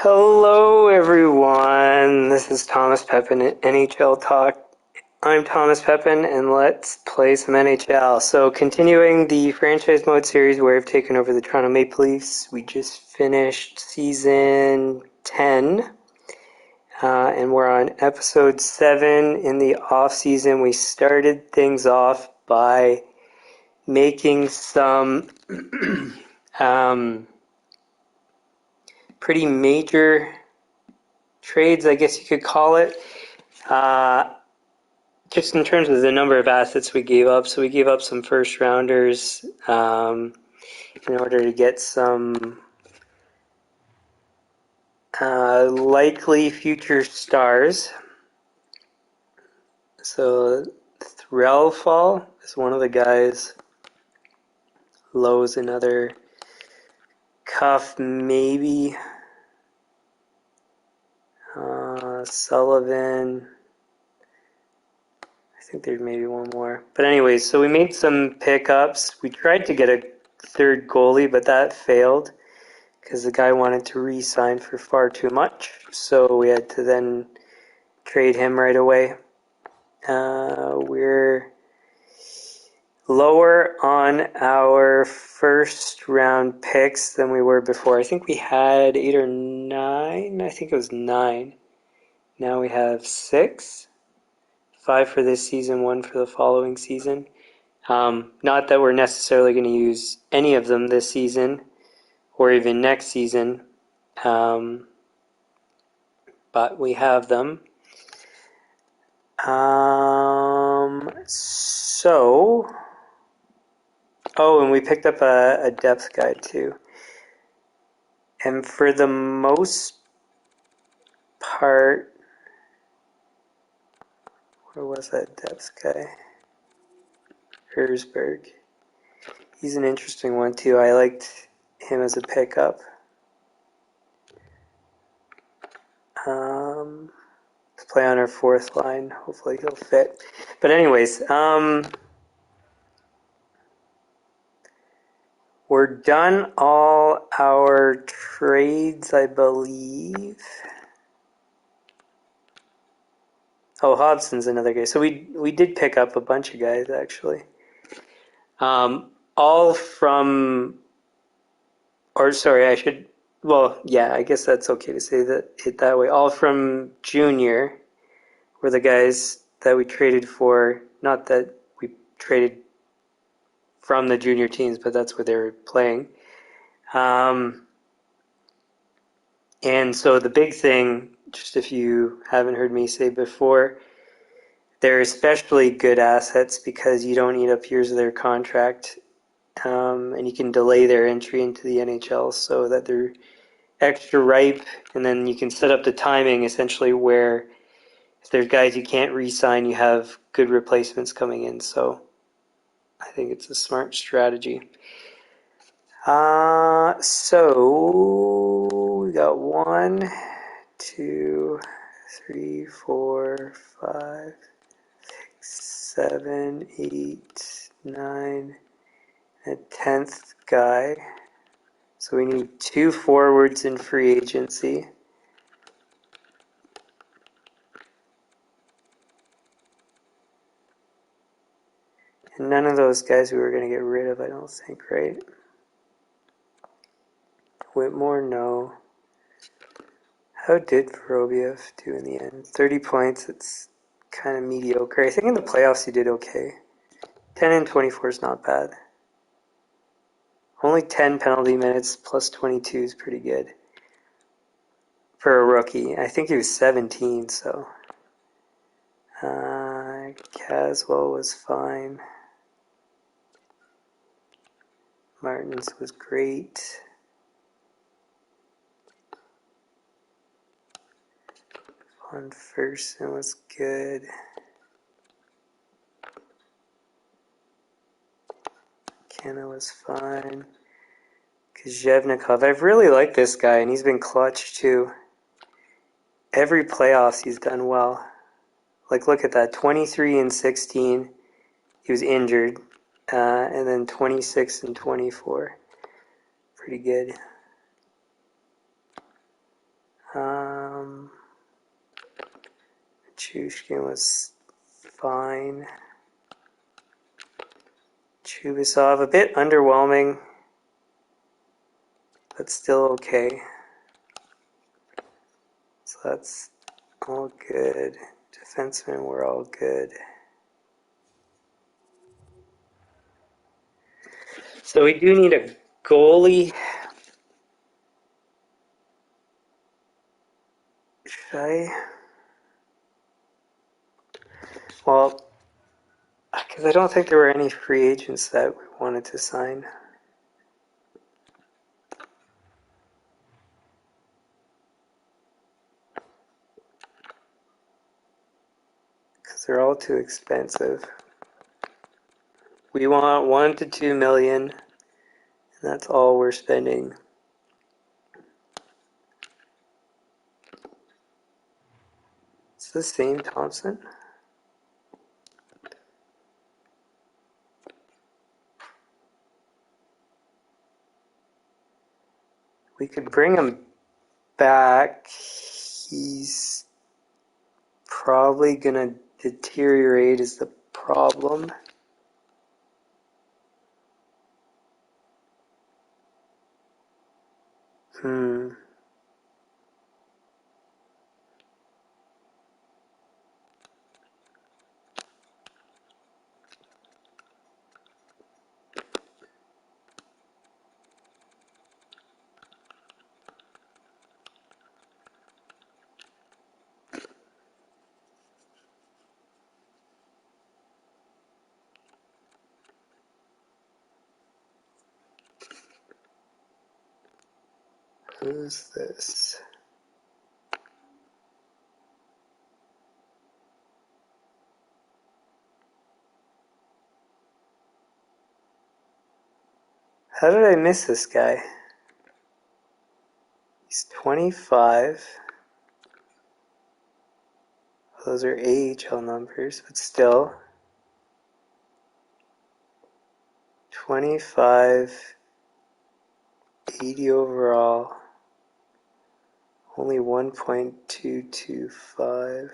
Hello, everyone. This is Thomas Pepin at NHL Talk. I'm Thomas Pepin, and let's play some NHL. So, continuing the franchise mode series where I've taken over the Toronto Maple Leafs, we just finished season 10, and we're on episode 7 in the offseason. We started things off by making some pretty major trades, I guess you could call it, just in terms of the number of assets we gave up. So we gave up some first rounders in order to get some likely future stars. So Threlfall is one of the guys. Lowe's another. Cuff maybe. Sullivan. I think there's maybe one more. But anyways, so we made some pickups. We tried to get a third goalie, but that failed because the guy wanted to re-sign for far too much. So we had to then trade him right away. We're lower on our first round picks than we were before. I think we had 8 or 9. I think it was 9. Now we have 6. 5 for this season, 1 for the following season. Not that we're necessarily going to use any of them this season or even next season, but we have them. And we picked up a depth guide too. And for the most part, where was that depth guy? Hersberg. He's an interesting one too. I liked him as a pickup. To play on our fourth line. Hopefully he'll fit. But anyways, we're done all our trades, I believe. Oh, Hobson's another guy. So we did pick up a bunch of guys, actually. All from... Or, sorry, I should... Well, yeah, I guess that's okay to say it that way. All from junior were the guys that we traded for. Not that we traded from the junior teams, but that's where they were playing. And so the big thing, just if you haven't heard me say before, they're especially good assets because you don't eat up years of their contract, and you can delay their entry into the NHL so that they're extra ripe, and then you can set up the timing essentially where if there's guys you can't re-sign, you have good replacements coming in. So I think it's a smart strategy. So we got 1, 2, 3, 4, 5, 6, 7, 8, 9, a 10th guy. So we need 2 forwards in free agency. And none of those guys we were going to get rid of, I don't think, right? Whitmore, no. How did Vorobiev do in the end? 30 points, it's kind of mediocre. I think in the playoffs he did okay. 10 and 24 is not bad. Only 10 penalty minutes plus 22 is pretty good for a rookie. I think he was 17, so. Caswell was fine. Martins was great. Von Fersen was good. Kenna was fine. Kozhevnikov. I've really liked this guy, and he's been clutch too. Every playoffs he's done well. Like, look at that. 23 and 16. He was injured. And then 26 and 24. Pretty good. Chushkin was fine. Chubasov, a bit underwhelming, but still okay. So that's all good. Defensemen were all good. So we do need a goalie. Should I? Well, because I don't think there were any free agents that we wanted to sign. Because they're all too expensive. We want 1 to 2 million, and that's all we're spending. It's the same Thompson. We could bring him back. He's probably gonna deteriorate is the problem. Who's this? How did I miss this guy? He's 25. Those are AHL numbers, but still. 25, 80 overall. Only 1.225.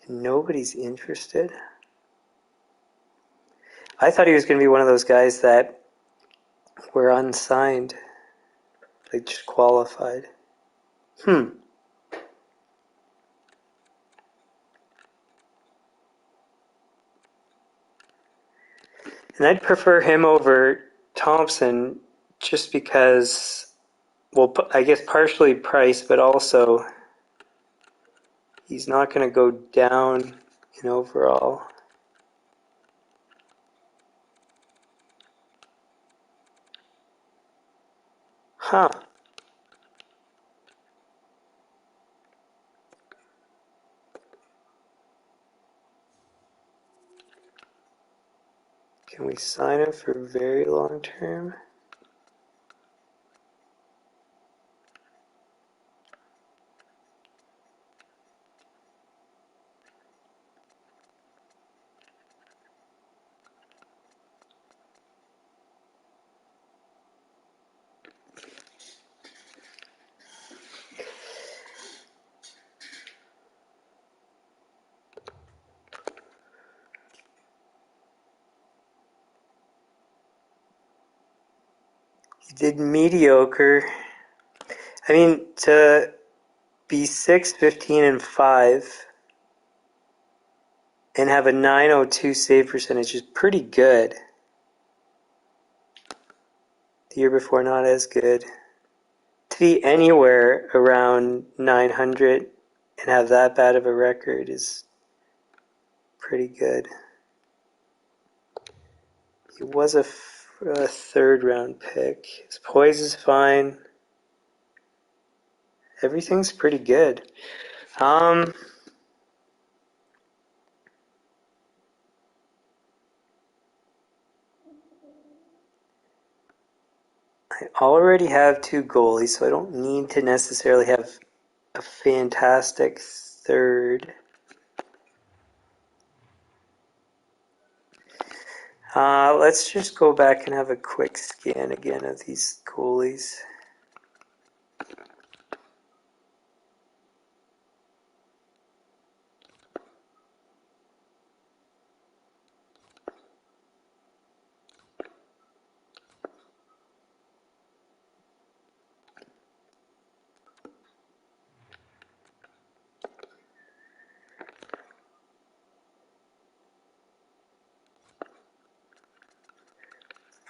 And nobody's interested. I thought he was going to be one of those guys that were unsigned, like just qualified. And I'd prefer him over Thompson just because, well, I guess partially price, but also he's not going to go down in overall. Can we sign him for very long term? He did mediocre. I mean, to be 6, 15, and 5 and have a 902 save percentage is pretty good. The year before, not as good. To be anywhere around 900 and have that bad of a record is pretty good. He was a third round pick. His poise is fine. Everything's pretty good. I already have 2 goalies, so I don't need to necessarily have a fantastic third. Let's just go back and have a quick scan again of these goalies.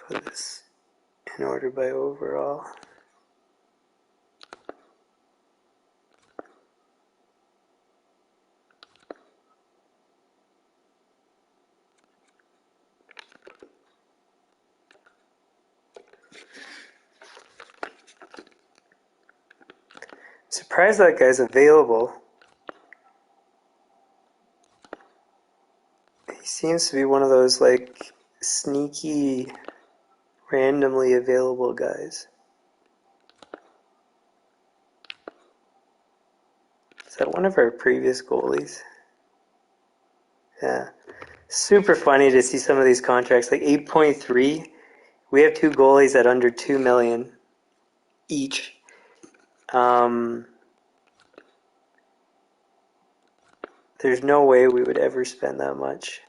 Put this in order by overall. Surprised that guy's available. He seems to be one of those like sneaky, randomly available guys. Is that one of our previous goalies? Yeah. Super funny to see some of these contracts. Like 8.3, we have two goalies at under 2 million each. There's no way we would ever spend that much.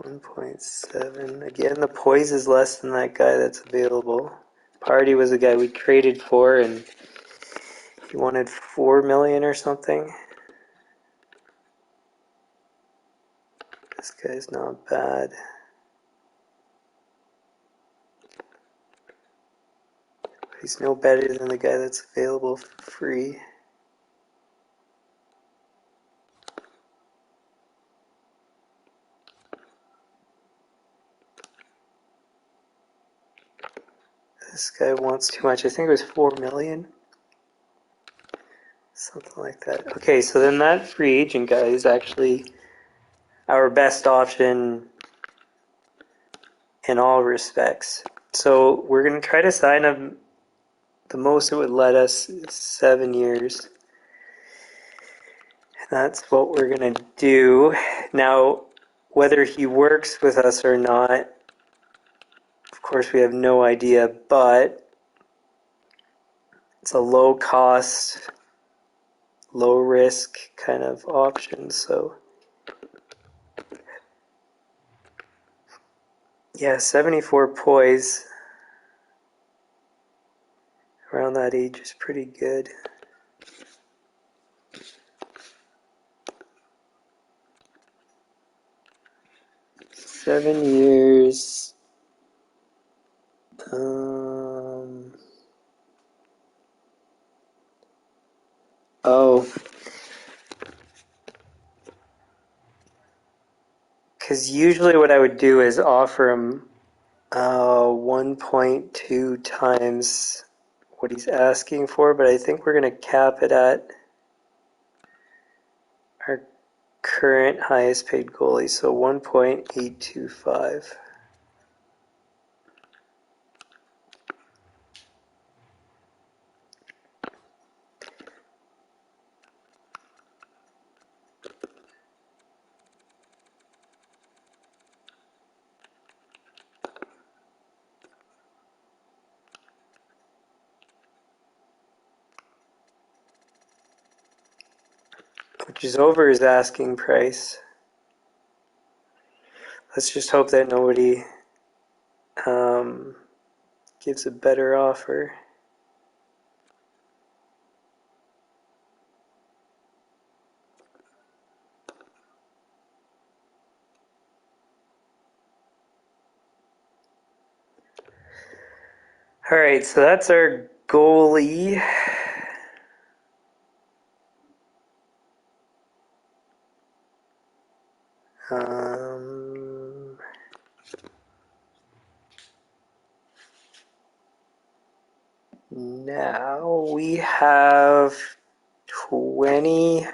$1.7. Again, the poise is less than that guy that's available. Party was the guy we traded for, and he wanted 4 million or something. This guy's not bad. He's no better than the guy that's available for free. This guy wants too much. I think it was 4 million. Something like that. Okay, so then that free agent guy is actually our best option in all respects. So we're going to try to sign him. The most it would let us is 7 years. And that's what we're going to do. Now, whether he works with us or not, of course, we have no idea, but it's a low cost, low risk kind of option. So, yeah, 74 poise around that age is pretty good. Seven years. Oh. Because usually what I would do is offer him 1.2 times what he's asking for, but I think we're going to cap it at our current highest paid goalie, so 1.825. Which is over his asking price. Let's just hope that nobody gives a better offer. Alright, so that's our goalie. Now we have 20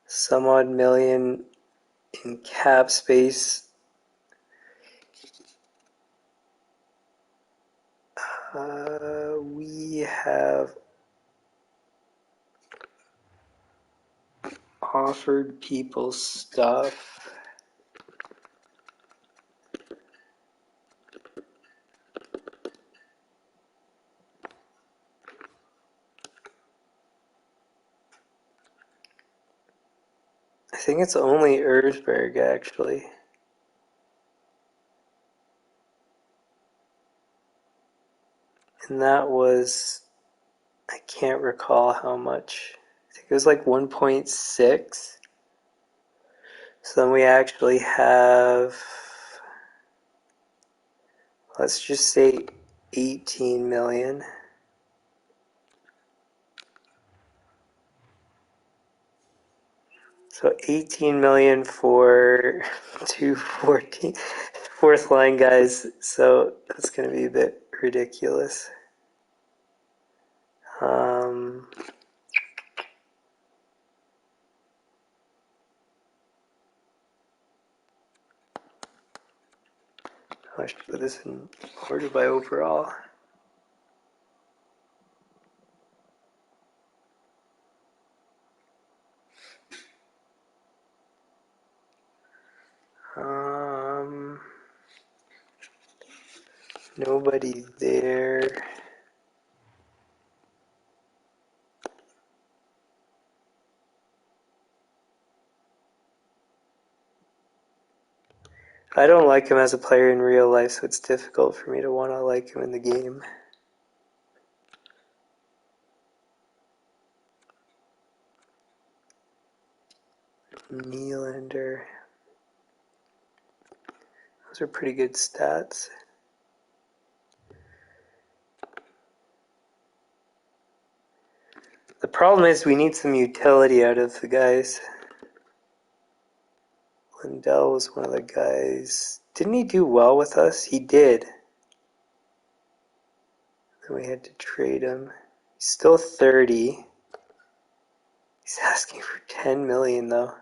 some odd million in cap space. We have offered people stuff. I think it's only Erzberg, actually. And that was, I can't recall how much. I think it was like 1.6. So then we actually have, let's just say 18 million. So 18 million for 214 fourth line guys. So that's going to be a bit ridiculous. I should put this in order by overall. Nobody there. I don't like him as a player in real life, so it's difficult for me to want to like him in the game. Nylander. Those are pretty good stats. The problem is we need some utility out of the guys. Lindell was one of the guys. Didn't he do well with us? He did. Then we had to trade him. He's still 30. He's asking for 10 million though.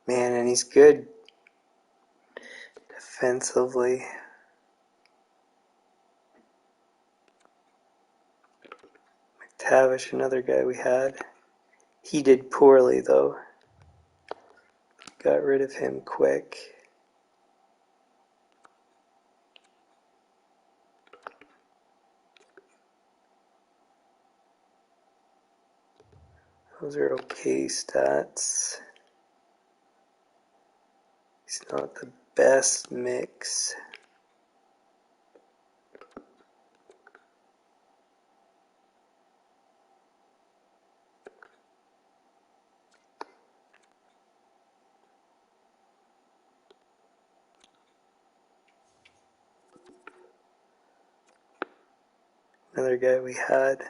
Man, and he's good defensively. McTavish, another guy we had. He did poorly though. Got rid of him quick. Those are okay stats. He's not the best mix. Another guy we had.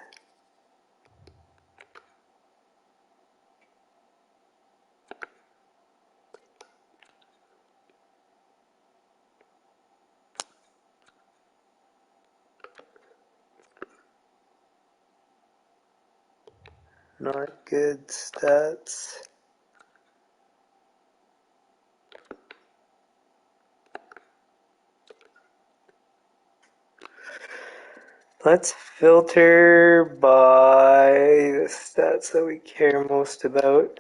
Not good stats. Let's filter by the stats that we care most about.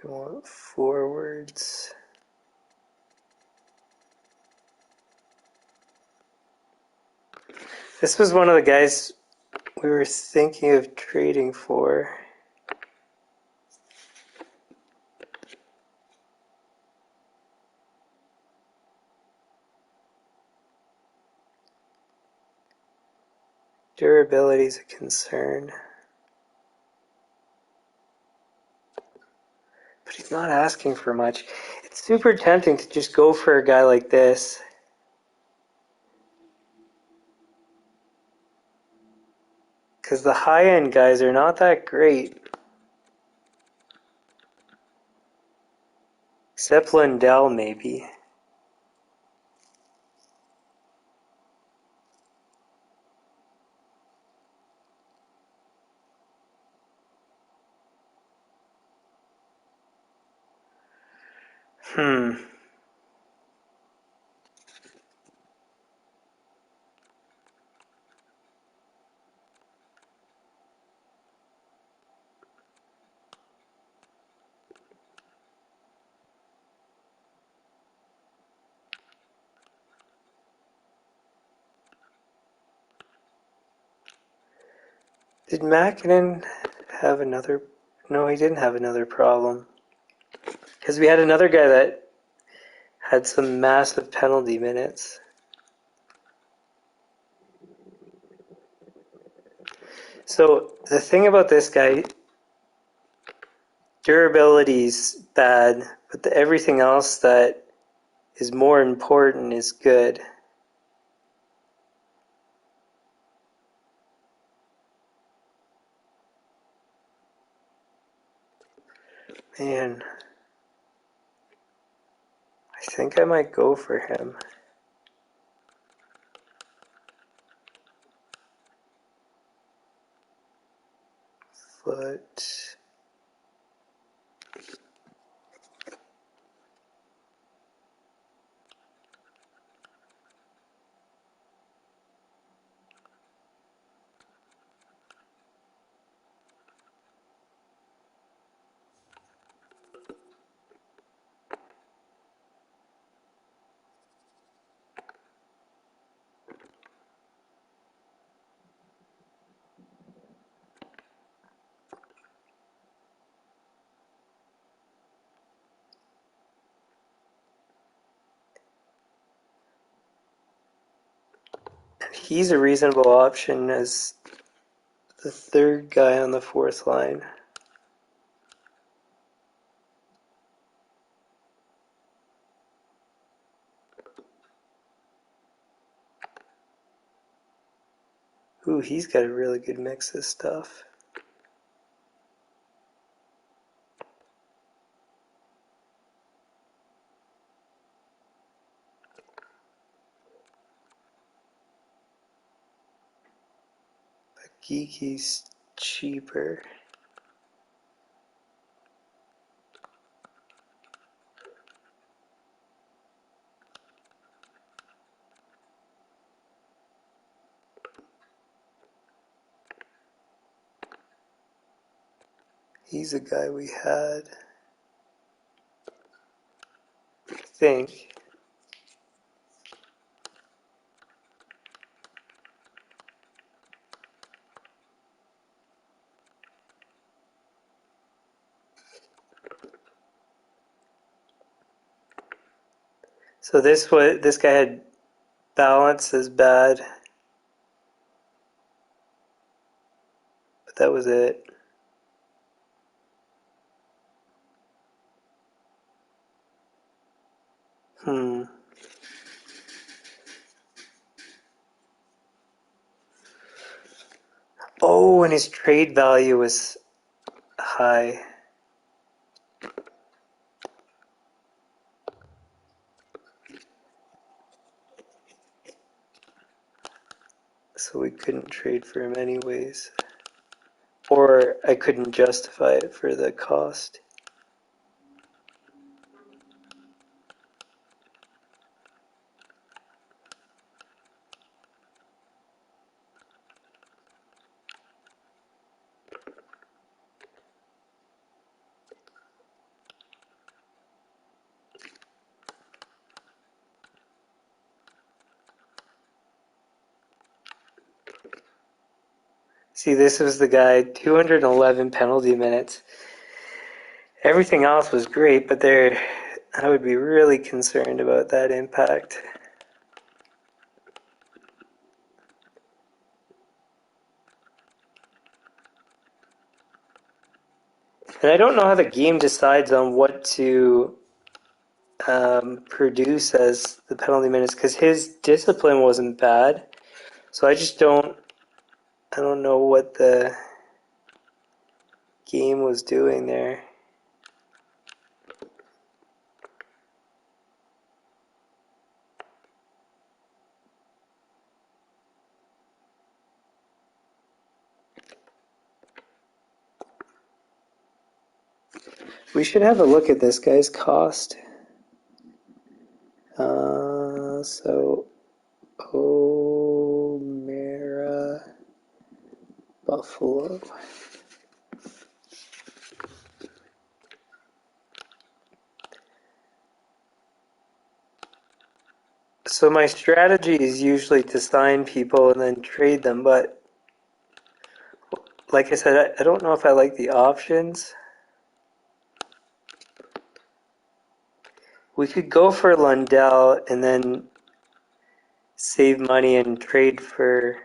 We want forwards. This was one of the guys we were thinking of trading for. Durability is a concern. But he's not asking for much. It's super tempting to just go for a guy like this. Because the high-end guys are not that great. Except Lindell, maybe. Hmm. Did Mackinnon have another? No, he didn't have another problem. Because we had another guy that had some massive penalty minutes. So the thing about this guy, durability's bad, but everything else that is more important is good. Man, I think I might go for him. But he's a reasonable option as the third guy on the fourth line. Ooh, he's got a really good mix of stuff. But Geeky's cheaper. He's a guy we had, I think. So this guy had balance as bad, but that was it. Hmm. Oh, and his trade value was high. So we couldn't trade for him anyways. Or I couldn't justify it for the cost. See, this was the guy, 211 penalty minutes. Everything else was great, but I would be really concerned about that impact. And I don't know how the game decides on what to produce as the penalty minutes, because his discipline wasn't bad. So I don't know what the game was doing there. We should have a look at this guy's cost. Buffalo. So my strategy is usually to sign people and then trade them, but like I said, I don't know if I like the options. We could go for Lundell and then save money and trade for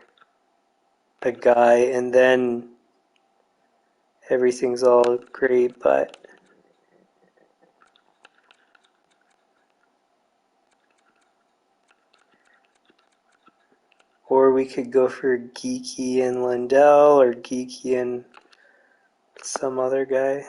a guy, and then everything's all great, but or we could go for Geeky and Lundell or Geeky and some other guy.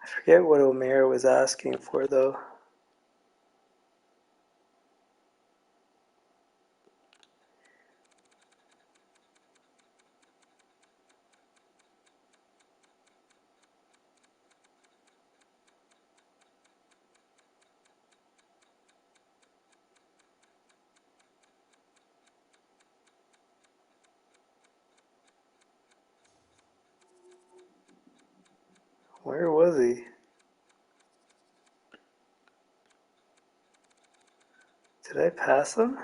I forget what O'Meara was asking for though. Where was he? Did I pass him?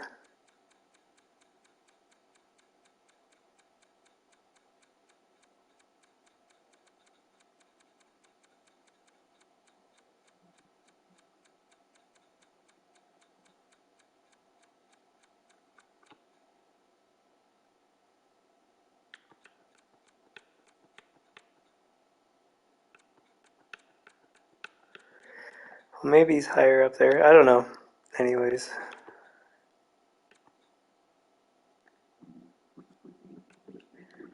Well, maybe he's higher up there. I don't know. Anyways.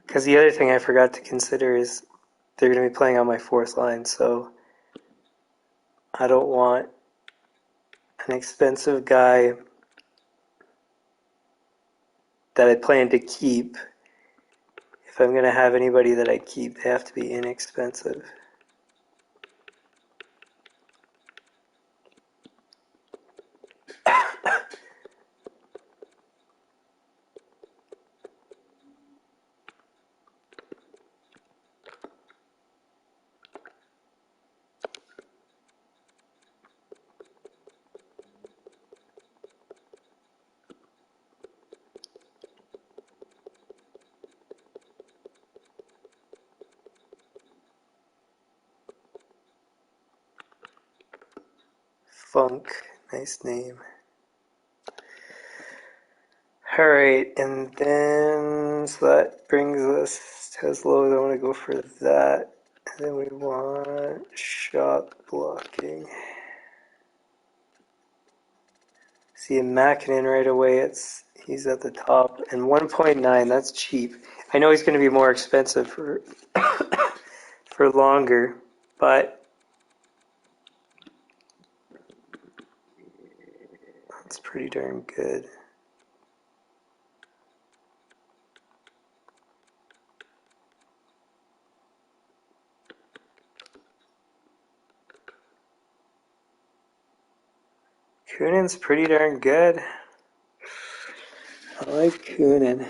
Because the other thing I forgot to consider is they're going to be playing on my fourth line, so I don't want an expensive guy that I plan to keep. If I'm going to have anybody that I keep, they have to be inexpensive. Funk, nice name. Alright, and then, so that brings us to as low as I want to go for that. And then we want shot blocking. See Mackinnon right away, he's at the top. And 1.9, that's cheap. I know he's going to be more expensive for for longer, but that's pretty darn good. Kunin's pretty darn good. I like Kunin.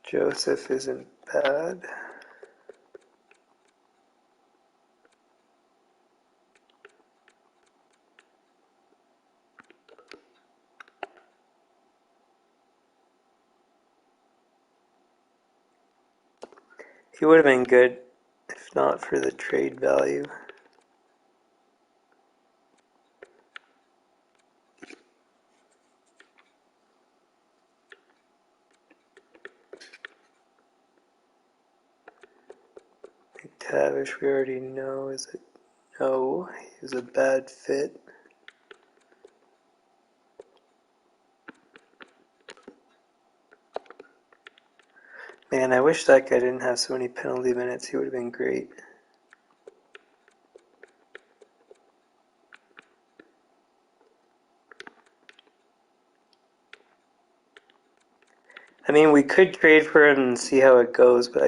Joseph isn't bad. He would have been good if not for the trade value. McTavish, we already know. Is it? No, he was a bad fit. Man, I wish that guy didn't have so many penalty minutes. He would have been great. I mean, we could trade for him and see how it goes, but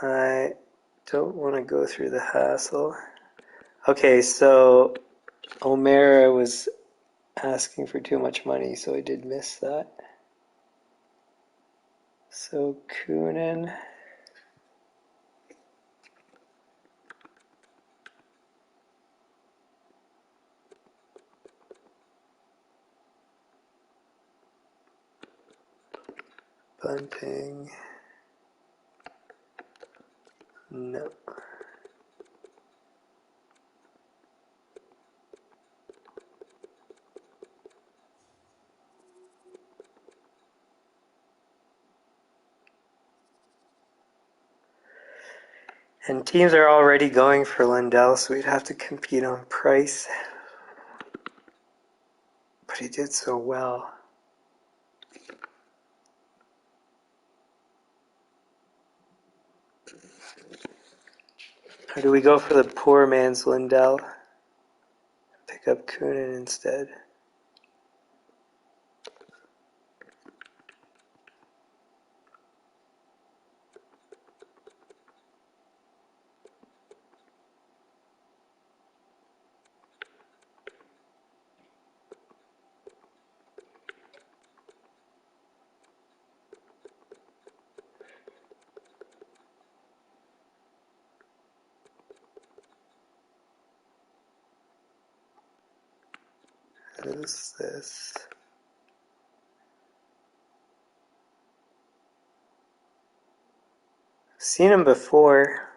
I don't want to go through the hassle. Okay, so O'Mara was asking for too much money, so I did miss that. So Kunin. Bunting. No. And teams are already going for Lindell, so we'd have to compete on price. But he did so well. Or do we go for the poor man's Lindell? Pick up Kunin instead. Who's this? Seen him before.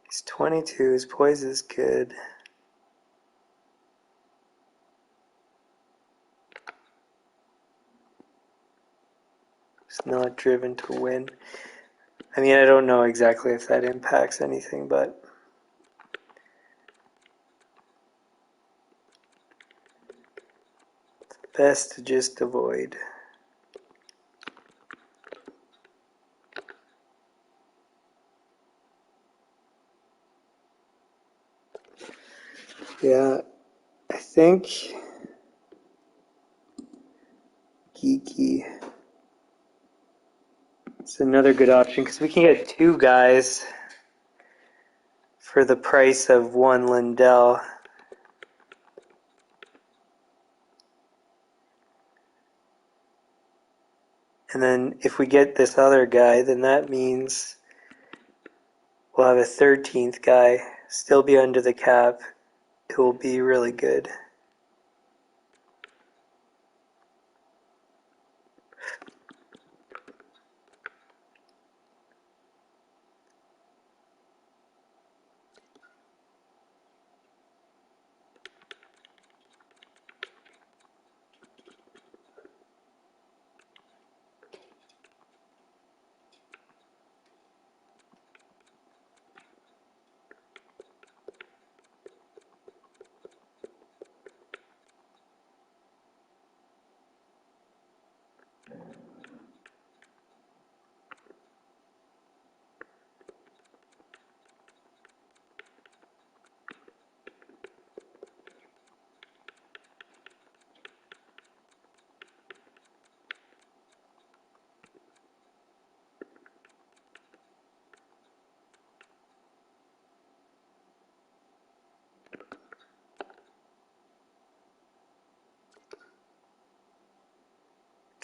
He's 22. His poise is good. He's not driven to win. I mean, I don't know exactly if that impacts anything, but best to just avoid. Yeah, I think Geeky is another good option because we can get two guys for the price of one Lindell. And then if we get this other guy, then that means we'll have a 13th guy, still be under the cap. It will be really good.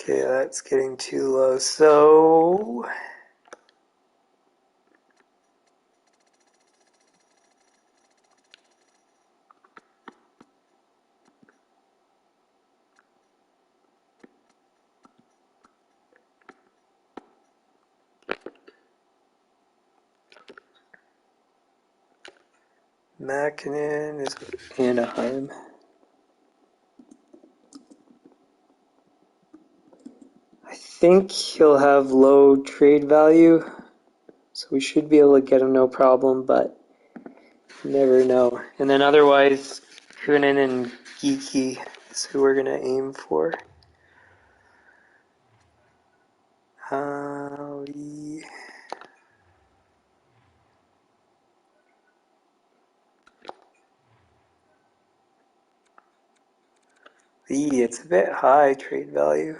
Okay, that's getting too low. So Makinen is Anaheim. I think he'll have low trade value, so we should be able to get him no problem, but you never know. And then otherwise, Kunin and Geeky is who we're going to aim for. It's a bit high trade value.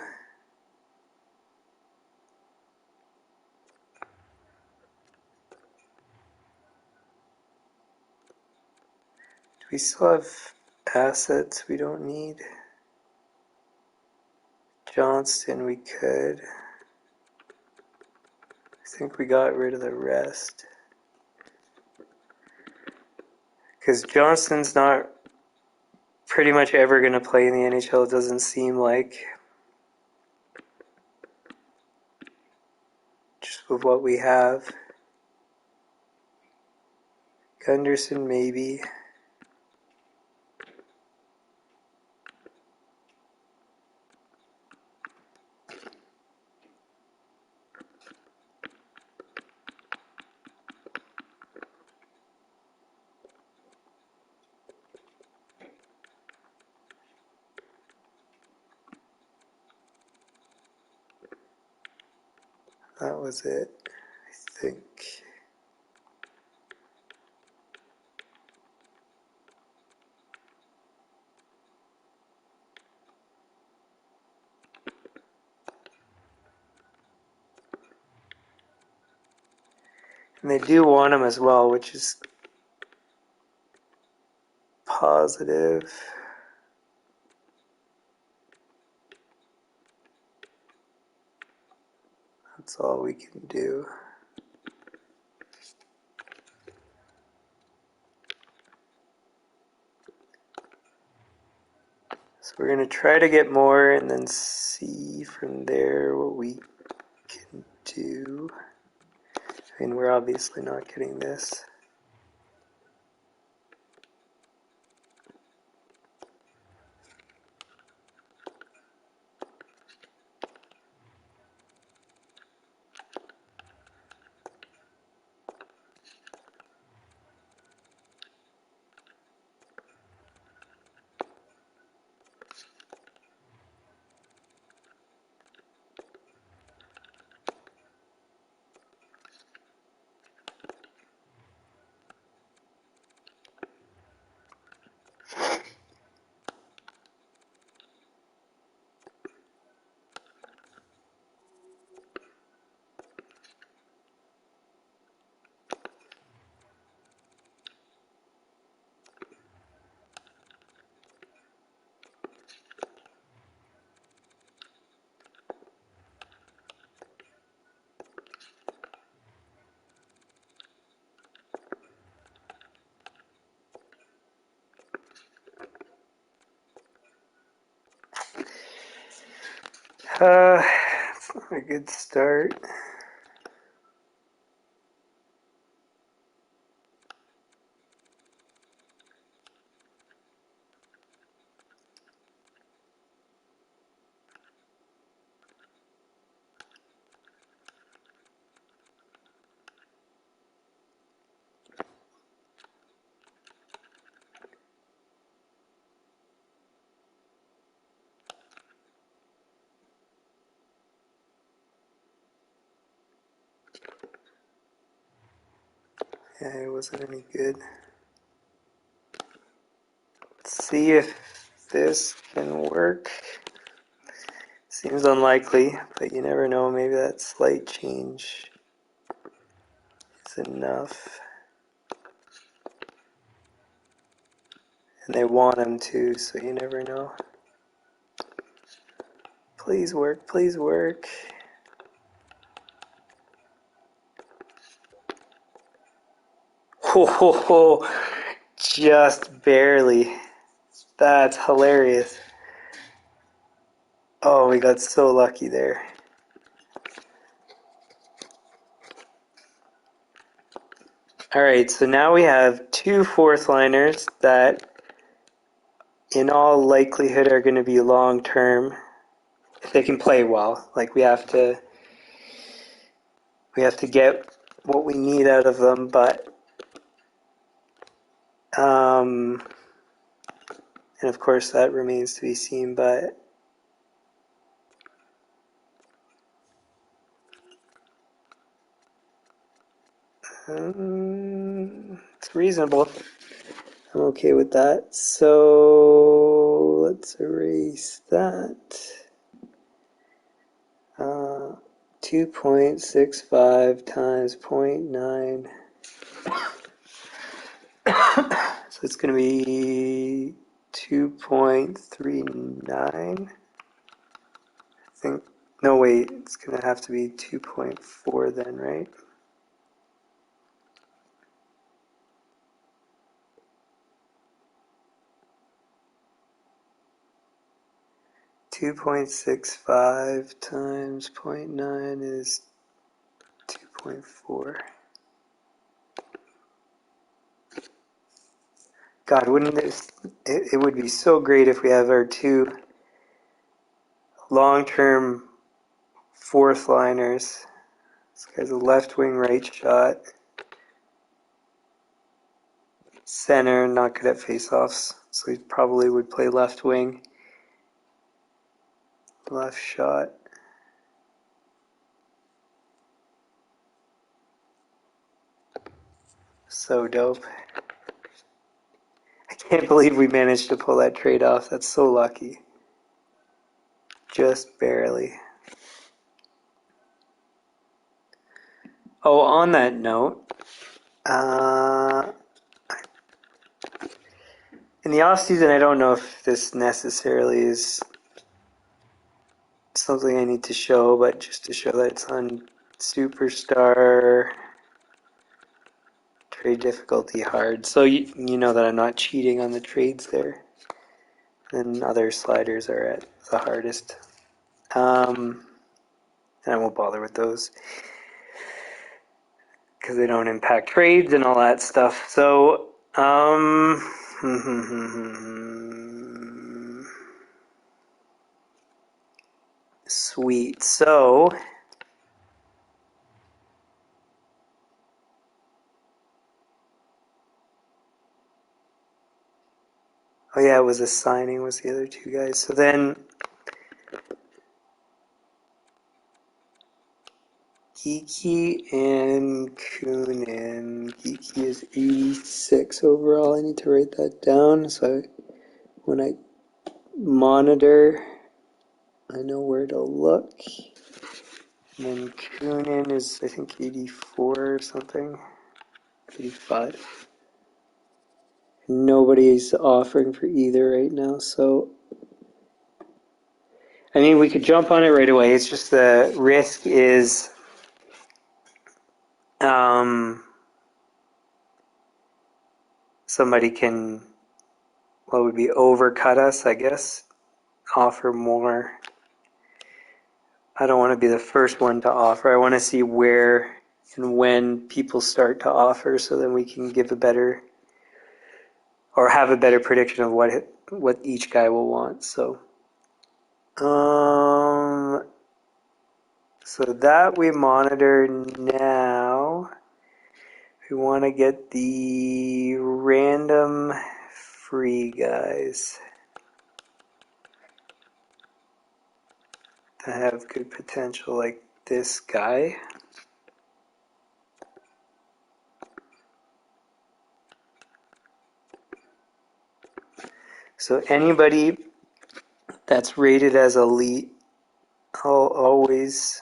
Do we still have assets we don't need? Johnston, we could. I think we got rid of the rest. Because Johnston's not pretty much ever going to play in the NHL, it doesn't seem like. Just with what we have. Gunderson, maybe. That was it, I think. And they do want him as well, which is positive. That's all we can do. So we're going to try to get more and then see from there what we can do. I mean, we're obviously not getting this. It's not a good start. Yeah, it wasn't any good. Let's see if this can work. Seems unlikely, but you never know. Maybe that slight change is enough. And they want him to, so you never know. Please work, please work. Oh, just barely. That's hilarious. Oh, we got so lucky there. Alright, so now we have two fourth liners that in all likelihood are going to be long term if they can play well. Like we have to get what we need out of them, but and of course that remains to be seen, but it's reasonable. I'm okay with that. So let's erase that. 2.65 times 0.9. So it's going to be 2.39. I think. No, wait. It's going to have to be 2.4 then, right? Two 2.65 times 0.9 is 2.4. God, wouldn't this... It would be so great if we have our two long-term fourth liners. This guy's a left wing right shot. Center, not good at faceoffs, so he probably would play left wing. Left shot. So dope. I can't believe we managed to pull that trade off. That's so lucky. Just barely. Oh, on that note, in the offseason, I don't know if this necessarily is something I need to show, but just to show that it's on Superstar, trade difficulty hard. So you know that I'm not cheating on the trades there. And other sliders are at the hardest. And I won't bother with those because they don't impact trades and all that stuff. So, sweet. So, oh yeah, it was a signing was the other two guys. So then, Geeky and Kunin. Geeky is 86 overall. I need to write that down so when I monitor, I know where to look. And then Kunin is, I think, 84 or something. 85. Nobody's offering for either right now, so I mean, we could jump on it right away. It's just the risk is somebody can, what would be overcut us, I guess, offer more. I don't want to be the first one to offer. I want to see where and when people start to offer so then we can give a better or have a better prediction of what each guy will want. So so that we monitor now. We want to get the random free guys that have good potential, like this guy. So anybody that's rated as elite, I'll always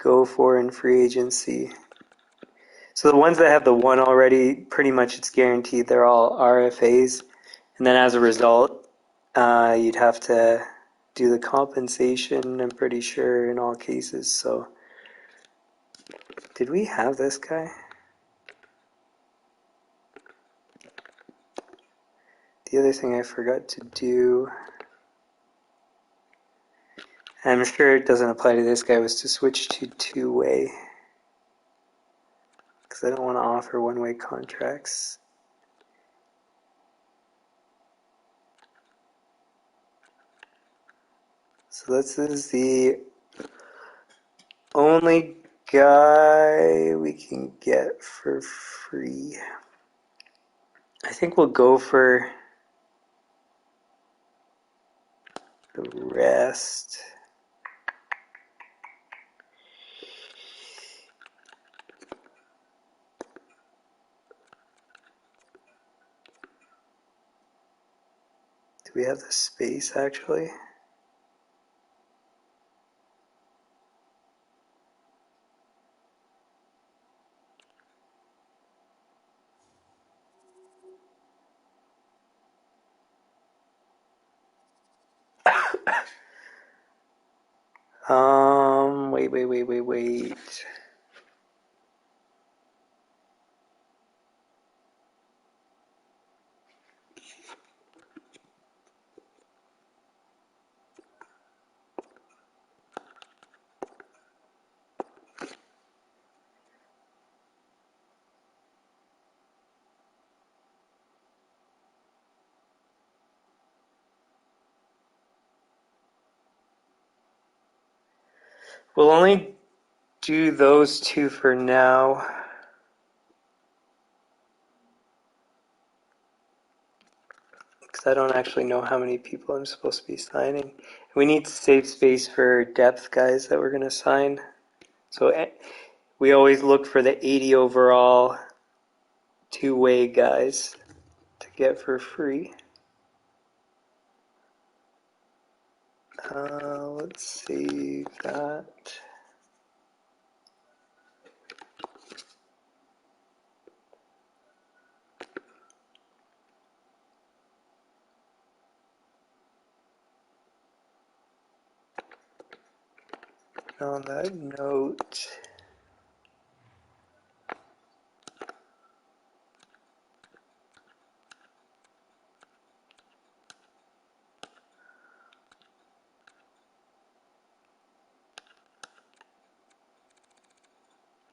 go for in free agency. So the ones that have the one already, pretty much it's guaranteed they're all RFAs. And then as a result, you'd have to do the compensation, I'm pretty sure, in all cases. So, did we have this guy? The other thing I forgot to do, I'm sure it doesn't apply to this guy, was to switch to two-way. Because I don't want to offer one-way contracts. So this is the only guy we can get for free. I think we'll go for the rest. Do we have the space actually? Wait. We'll only do those two for now. Because I don't actually know how many people I'm supposed to be signing. We need to save space for depth guys that we're going to sign. So we always look for the 80 overall two-way guys to get for free. Let's save that. On that note,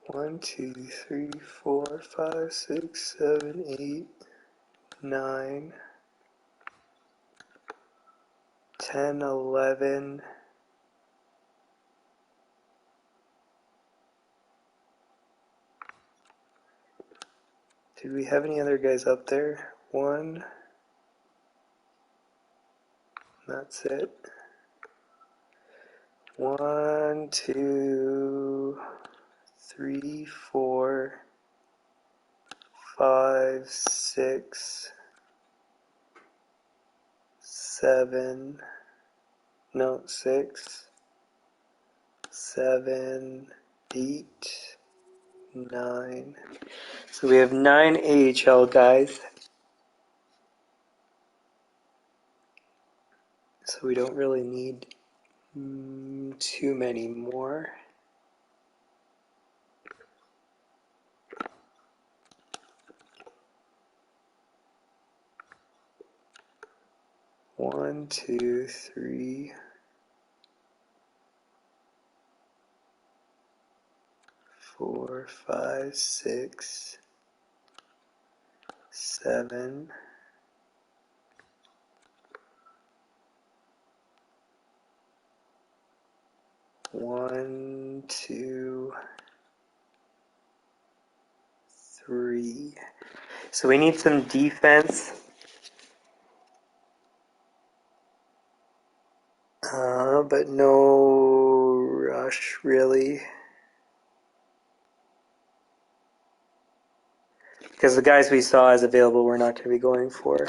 one, 2, 3, 4, 5, 6, 7, 8, 9, 10, 11. Did we have any other guys up there? 1. That's it. 1, 2, 3, 4, 5, 6, 7. No, 6, 7, 8, 9. So we have 9 AHL guys. So we don't really need too many more. One, 2, 3, 4, 5, 6, 7. 1, 2, 3. So we need some defense. But no rush really. Because the guys we saw as available we're not going to be going for.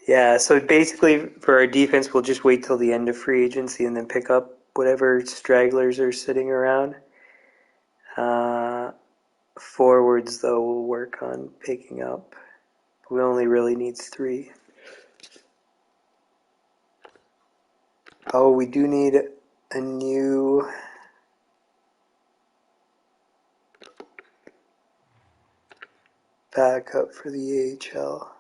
Yeah, so basically for our defense we'll just wait till the end of free agency and then pick up whatever stragglers are sitting around. forwards, though, we'll work on picking up. We only really need 3. Oh, we do need a new backup for the AHL.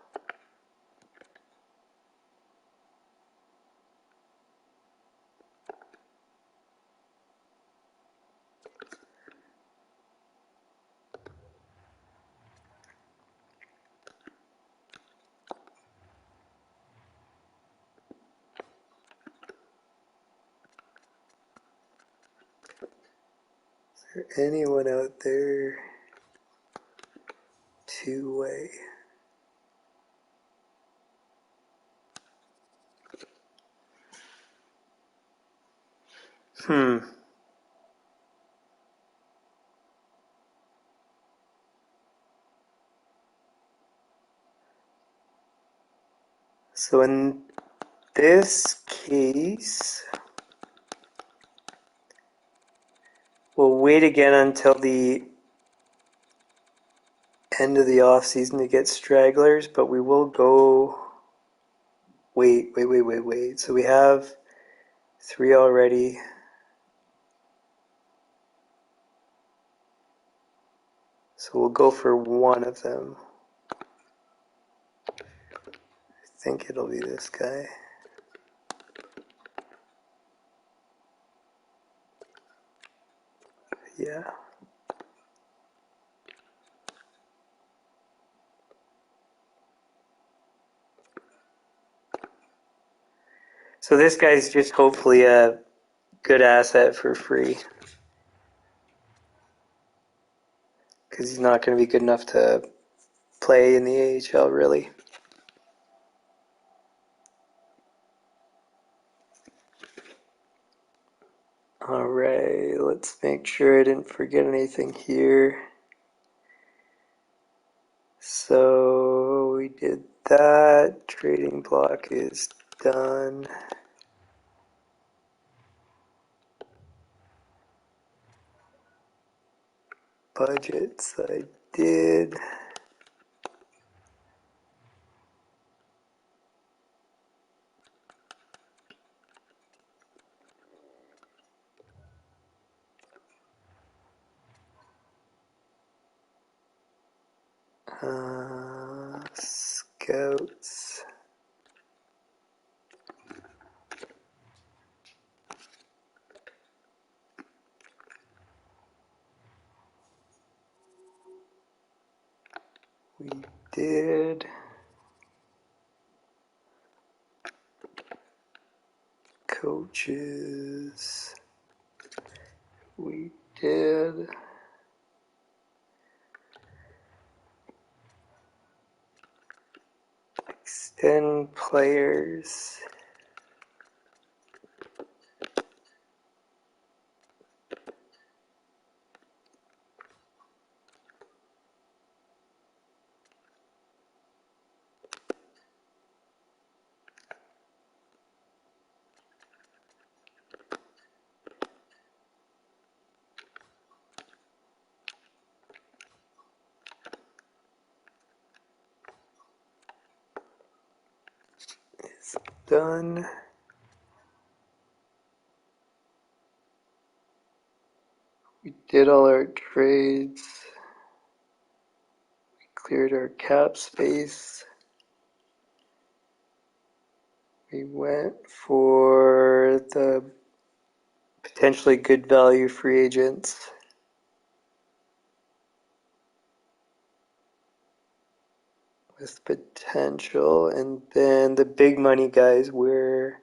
Is there anyone out there? Two-way. So in this case, we'll wait again until the end of the offseason to get stragglers, but we will go... Wait. So we have 3 already. So we'll go for one of them. I think it'll be this guy. Yeah. So this guy's just hopefully a good asset for free. Because he's not going to be good enough to play in the AHL, really. Alright, let's make sure I didn't forget anything here. So we did that. Trading block is done. Budgets I did. Scouts. We did. Coaches. We did. Extend players. Is done. We did all our trades. We cleared our cap space. We went for the potentially good value free agents. With potential, and then the big money guys we're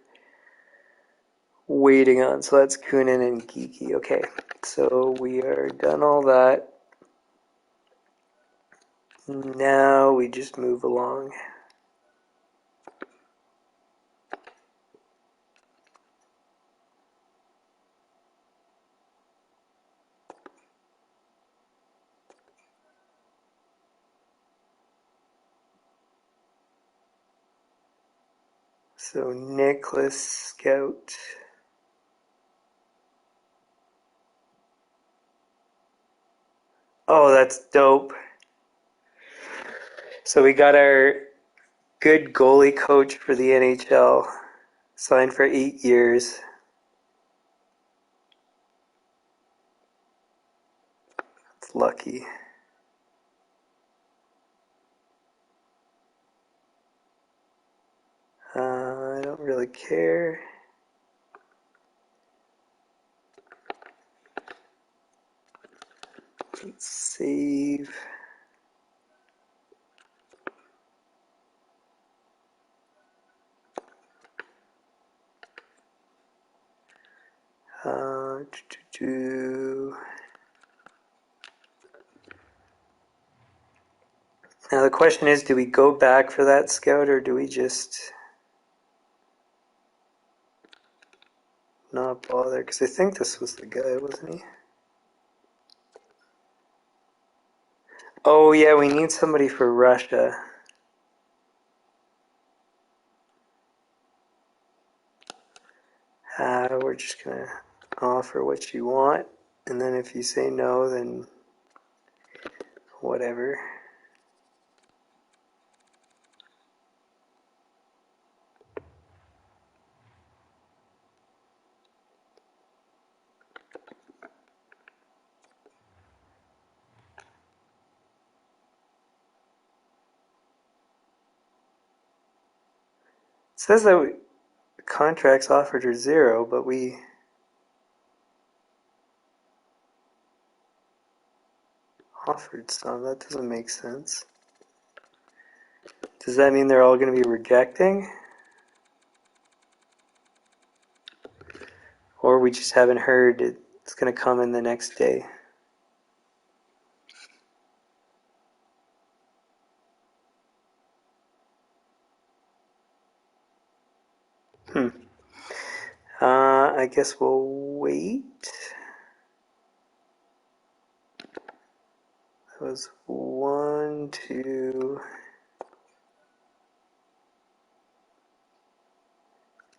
waiting on. So that's Kunin and Geeky. Okay, so we are done all that. Now we just move along. So Nicholas Scout. Oh, that's dope. So we got our good goalie coach for the NHL, signed for 8 years. It's lucky. I don't really care. Let's save. Uh, Now the question is, do we go back for that scout or do we just not bother? Because I think this was the guy, wasn't he? Oh yeah, we need somebody for Russia. We're just gonna offer what you want, and then if you say no, then whatever. It says that contracts offered are 0, but we offered some. That doesn't make sense. Does that mean they're all going to be rejecting? Or we just haven't heard it's going to come in the next day? I guess we'll wait. That was 1, 2.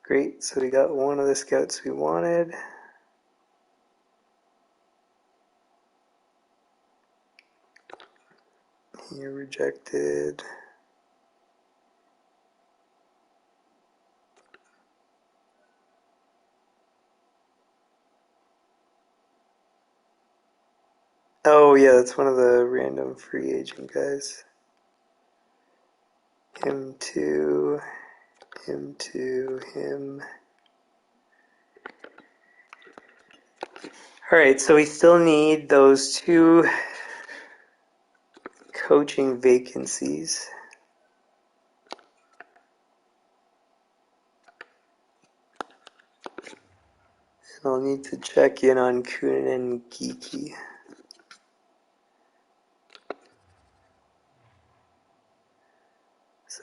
Great, so we got one of the scouts we wanted. He rejected. Oh yeah, that's one of the random free agent guys. Him too, him too, him. Alright, so we still need those 2 coaching vacancies. And I'll need to check in on Kunin and Geeky.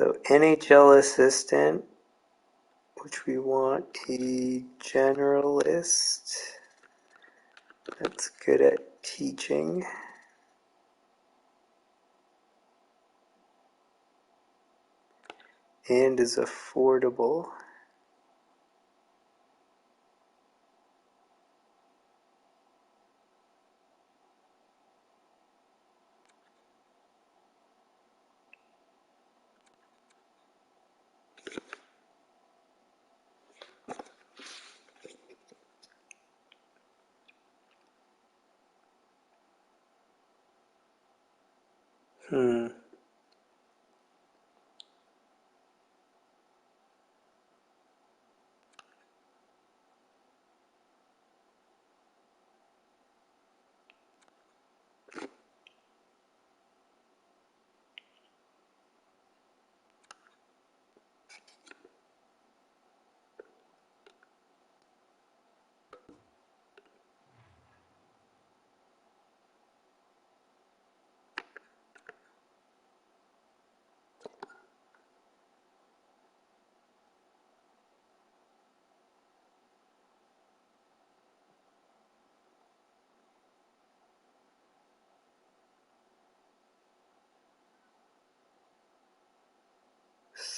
So NHL assistant, which we want a generalist that's good at teaching. And is affordable.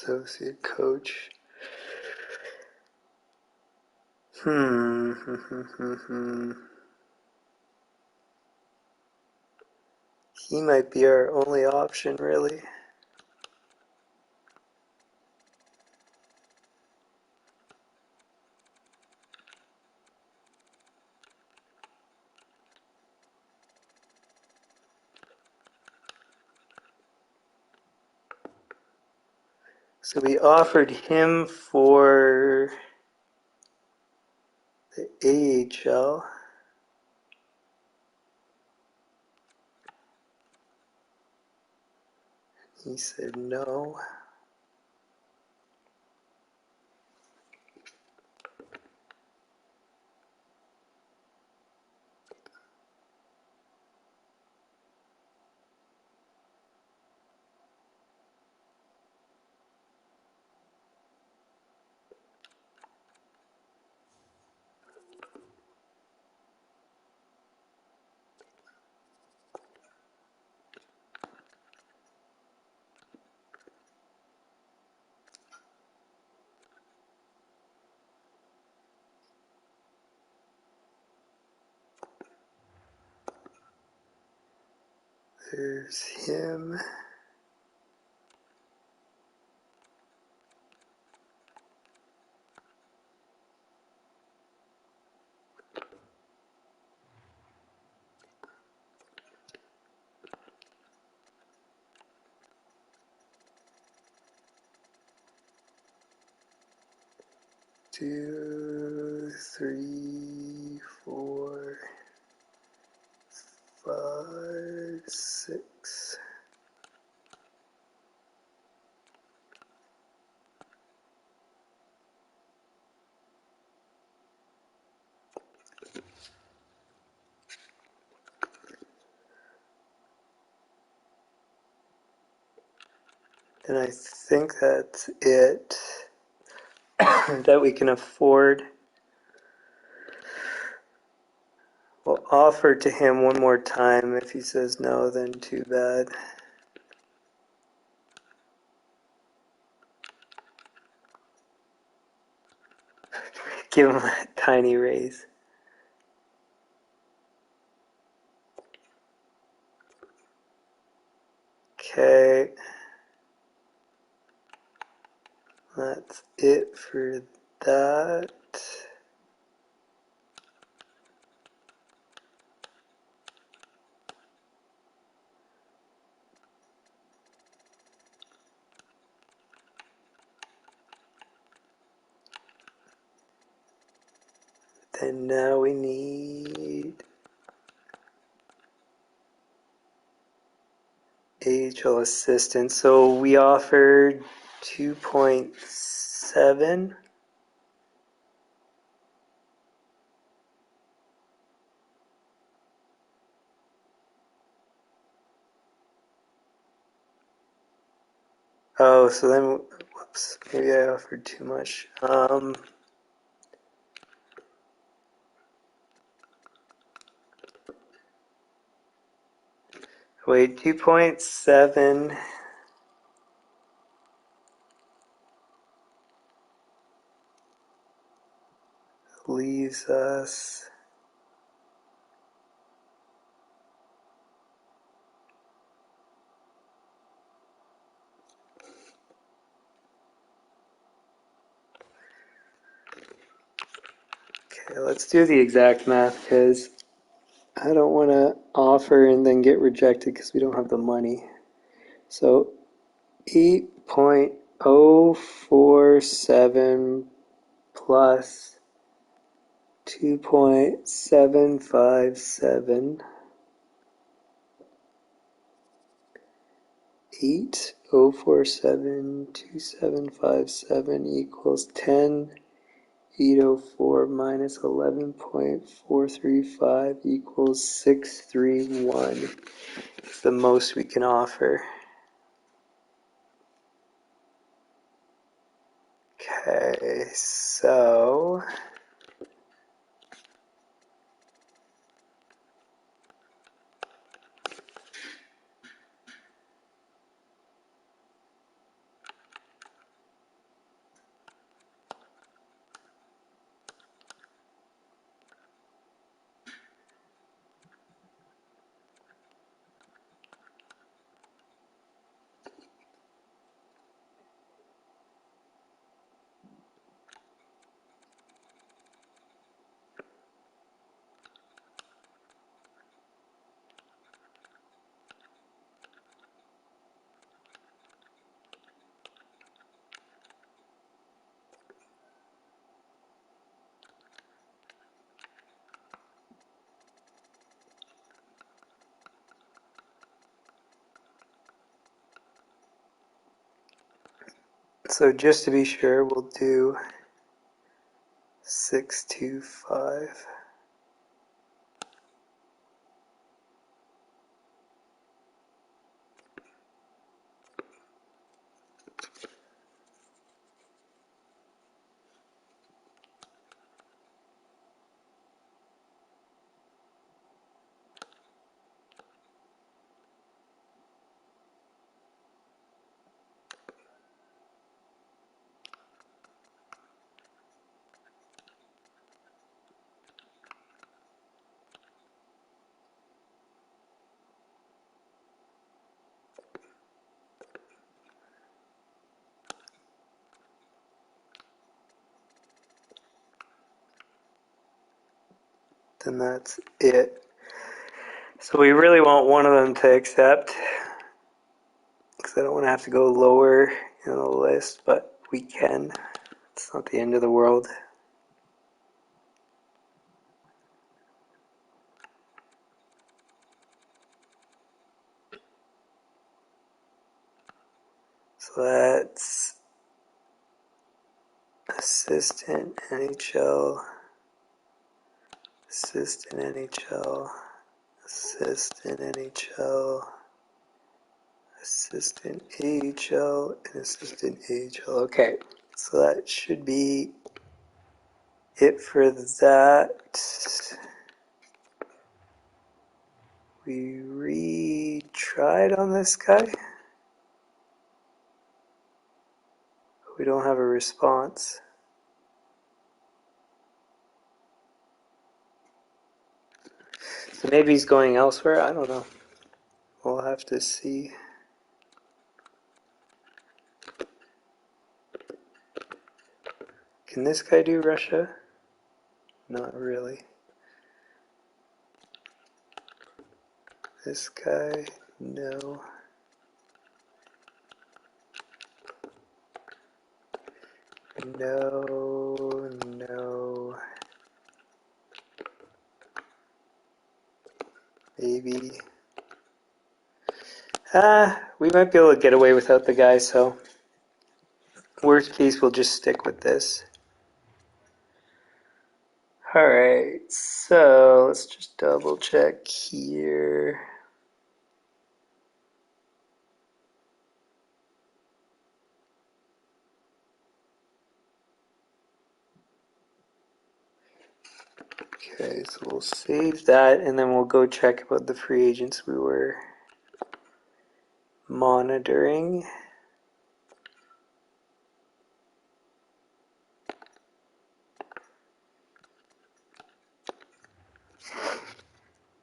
Associate coach. He might be our only option, really. So we offered him for the AHL. He said no. There's him. Two, three, four, five, six. And I think that's it that we can afford. We'll offer to him one more time. If he says no, then too bad. Give him a tiny raise. Okay. That's it for that. Then now we need AHL assistant. So we offered 2.7. Oh, so then, whoops, maybe I offered too much. Wait, 2.7 leaves us okay, let's do the exact math because I don't want to offer and then get rejected because we don't have the money. So 8.047 plus 2.757. 8.0472757 equals 10. 804 minus 11.435 equals 631. It's the most we can offer. Okay, so So just to be sure, we'll do 625. Then that's it. So we really want one of them to accept, because I don't want to have to go lower in the list, but we can. It's not the end of the world. So that's assistant NHL, assistant NHL, assistant NHL, assistant AHL, and assistant AHL. Okay, so that should be it for that. We retried on this guy. We don't have a response. So maybe he's going elsewhere. I don't know. We'll have to see. Can this guy do Russia? Not really. This guy, no. No, no. Maybe. We might be able to get away without the guy, so worst case, we'll just stick with this. Alright, so let's just double check here. Okay, so we'll save that, and then we'll go check about the free agents we were monitoring.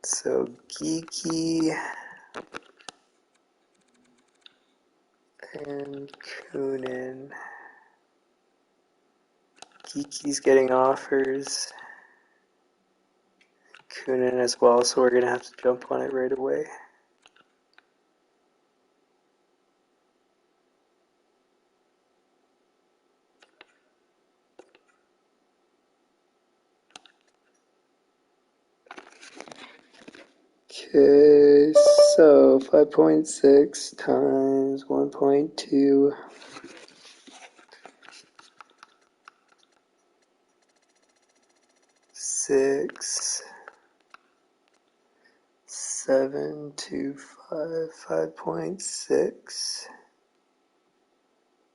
So Geeky and Kunin. Geeky's getting offers. Kunin as well, so we're going to have to jump on it right away. Okay, so 5.6 times 1.2. 6, 7, 2, 5, 5.6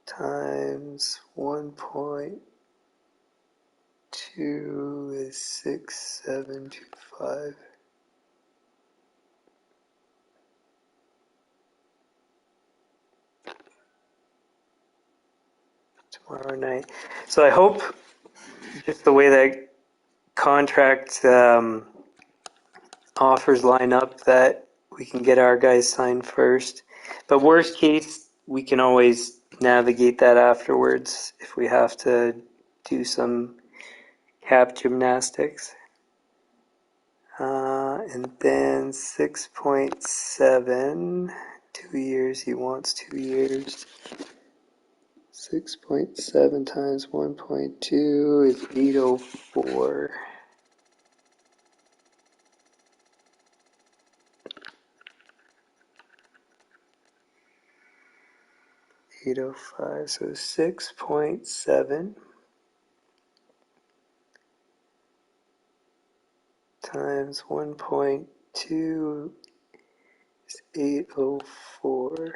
times 1.2 is 6,725. Tomorrow night. So I hope just the way that contract offers line up that we can get our guys signed first. But worst case, we can always navigate that afterwards if we have to do some cap gymnastics. And then 6.7, 2 years, he wants 2 years. 6.7 times 1.2 is 804. 804. 805, so 6.7 times 1.2 is 804.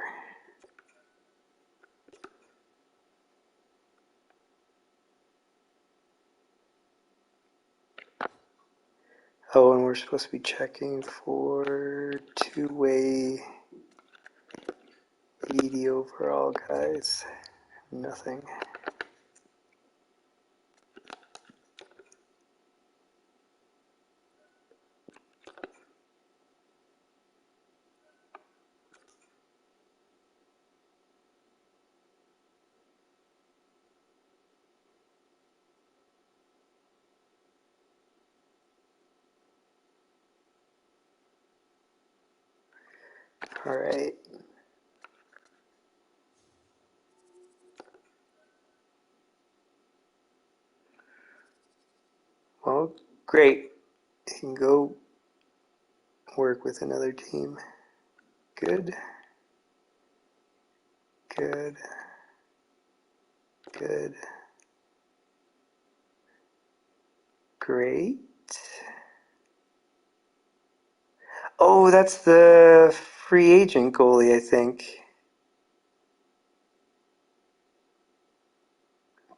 Oh, and we're supposed to be checking for two-way 80 overall, guys. Nothing. All right. Well, great. You can go work with another team. Good. Good. Good. Great. Oh, that's the free agent goalie, I think.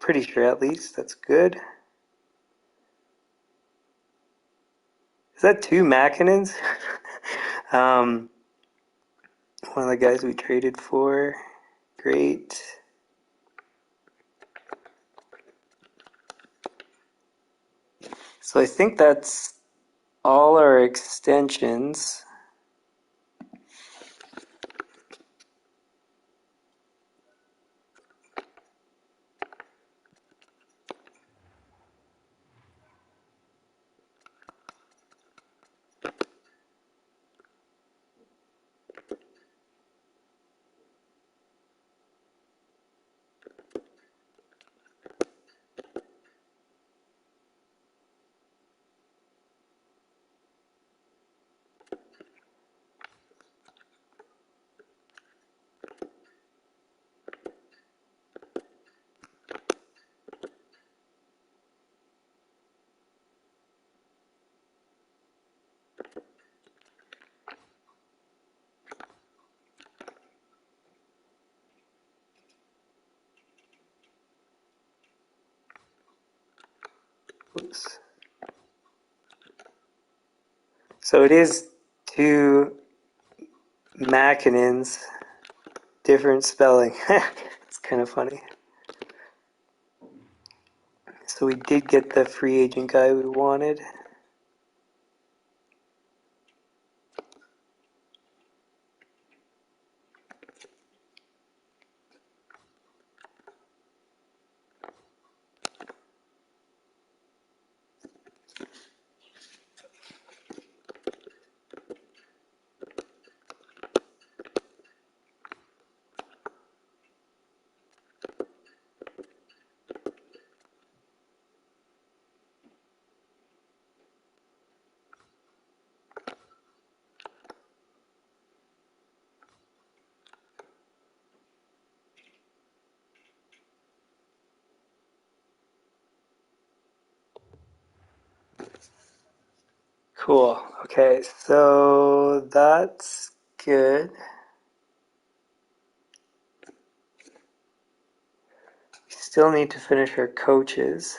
Pretty sure, at least. That's good. Is that two Mackinnons? um, one of the guys we traded for. Great. So I think that's all our extensions. Oops. So it is two Mackinnons, different spelling. It's kind of funny. So we did get the free agent guy we wanted. Cool. Okay, so that's good. We still need to finish our coaches.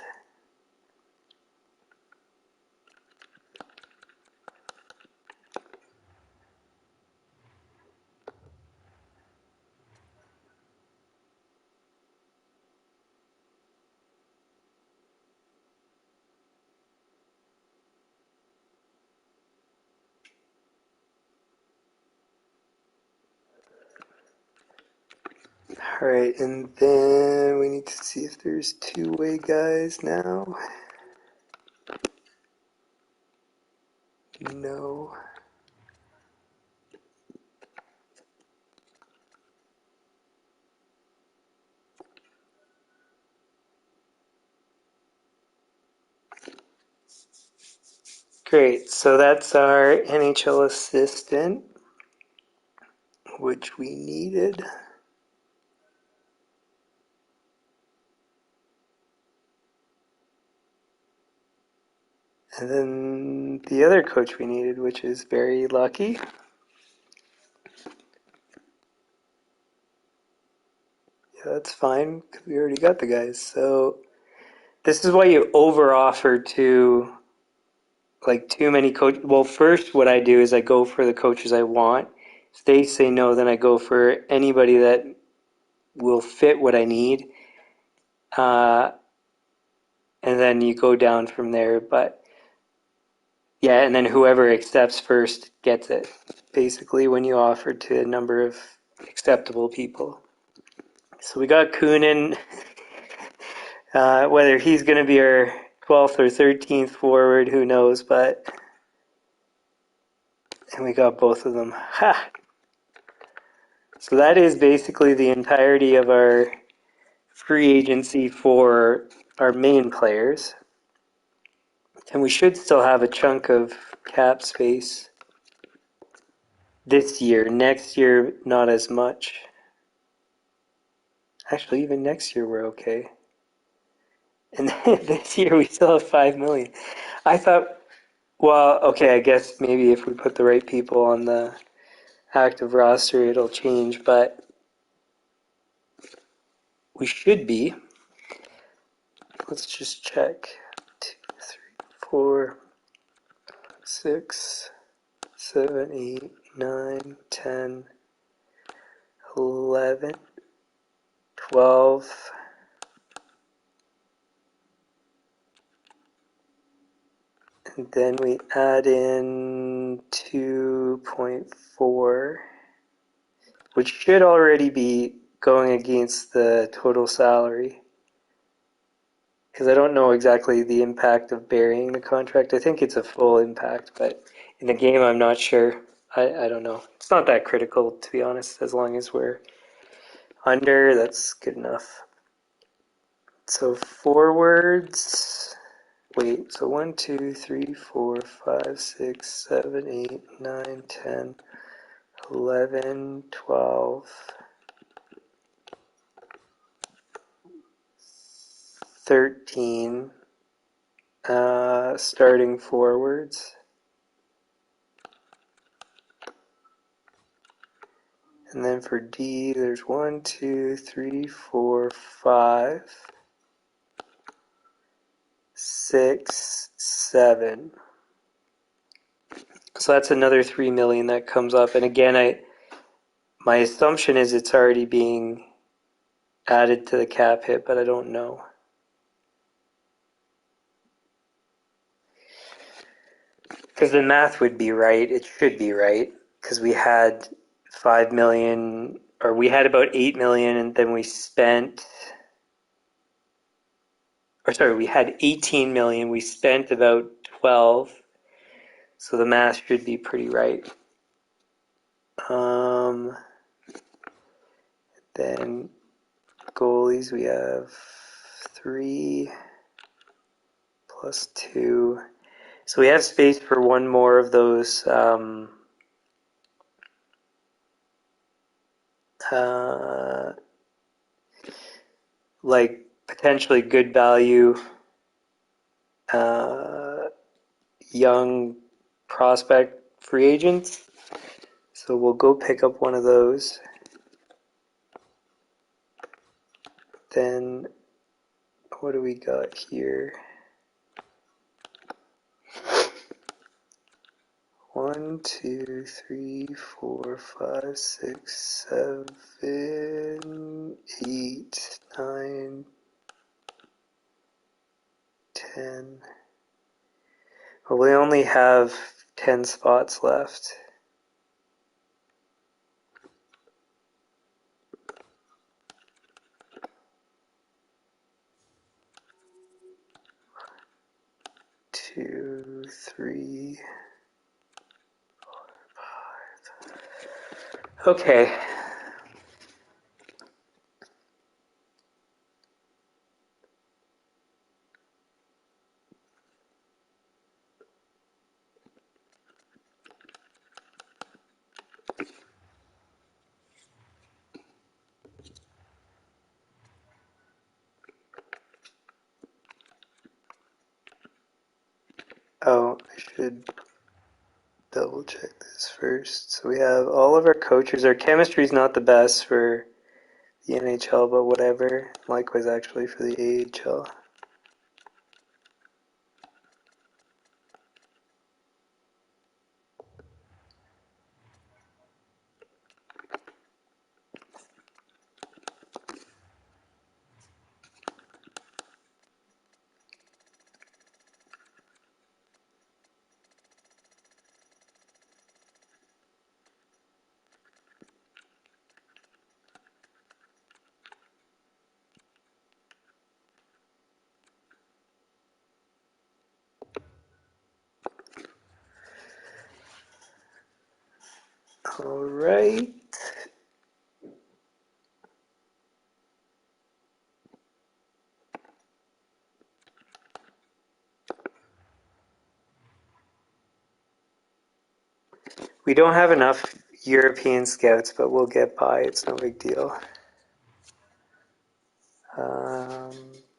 Alright, and then we need to see if there's two-way guys now. No. Great, so that's our NHL assistant, which we needed. And then the other coach we needed, which is very lucky. Yeah, that's fine, because we already got the guys. So this is why you over-offer to, like, too many coaches. Well, first what I do is I go for the coaches I want. If they say no, then I go for anybody that will fit what I need. And then you go down from there. But yeah, and then whoever accepts first gets it, basically, when you offer to a number of acceptable people. So we got Kunin. Whether he's going to be our 12th or 13th forward, who knows, but... And we got both of them. Ha! So that is basically the entirety of our free agency for our main players. And we should still have a chunk of cap space this year. Next year, not as much. Actually, even next year we're okay. And this year we still have $5 million. I thought, well, okay, I guess maybe if we put the right people on the active roster, it'll change, but we should be. Let's just check. 2, 3, 4, 6, 7, 8, 9, 10, 11, 12. And then we add in 2.4, which should already be going against the total salary. Because I don't know exactly the impact of burying the contract. I think it's a full impact, but in the game I'm not sure. I don't know. It's not that critical, to be honest. As long as we're under, that's good enough. So forwards... Wait, so 1, 2, 3, 4, 5, 6, 7, 8, 9, 10, 11, 12, 13 starting forwards. And then for D, there's 1, 2, 3, 4, 5, 6, 7. So that's another $3 million that comes up. And again, my assumption is it's already being added to the cap hit, but I don't know. Because the math would be right. It should be right. Because we had $5 million, or we had about $8 million, and then we spent... Or sorry, we had $18 million. We spent about 12. So the math should be pretty right. Then goalies, we have 3 plus 2. So we have space for one more of those like potentially good value young prospect free agents. So we'll go pick up one of those. Then what do we got here? 1, 2, 3, 4, 5, 6, 7, 8, 9, 10. Well, we only have 10 spots left. Two, 3, 4, 5. Okay. should double check this first. So we have all of our coaches. Our chemistry is not the best for the NHL, but whatever. Likewise, actually, for the AHL. All right. We don't have enough European scouts, but we'll get by. It's no big deal.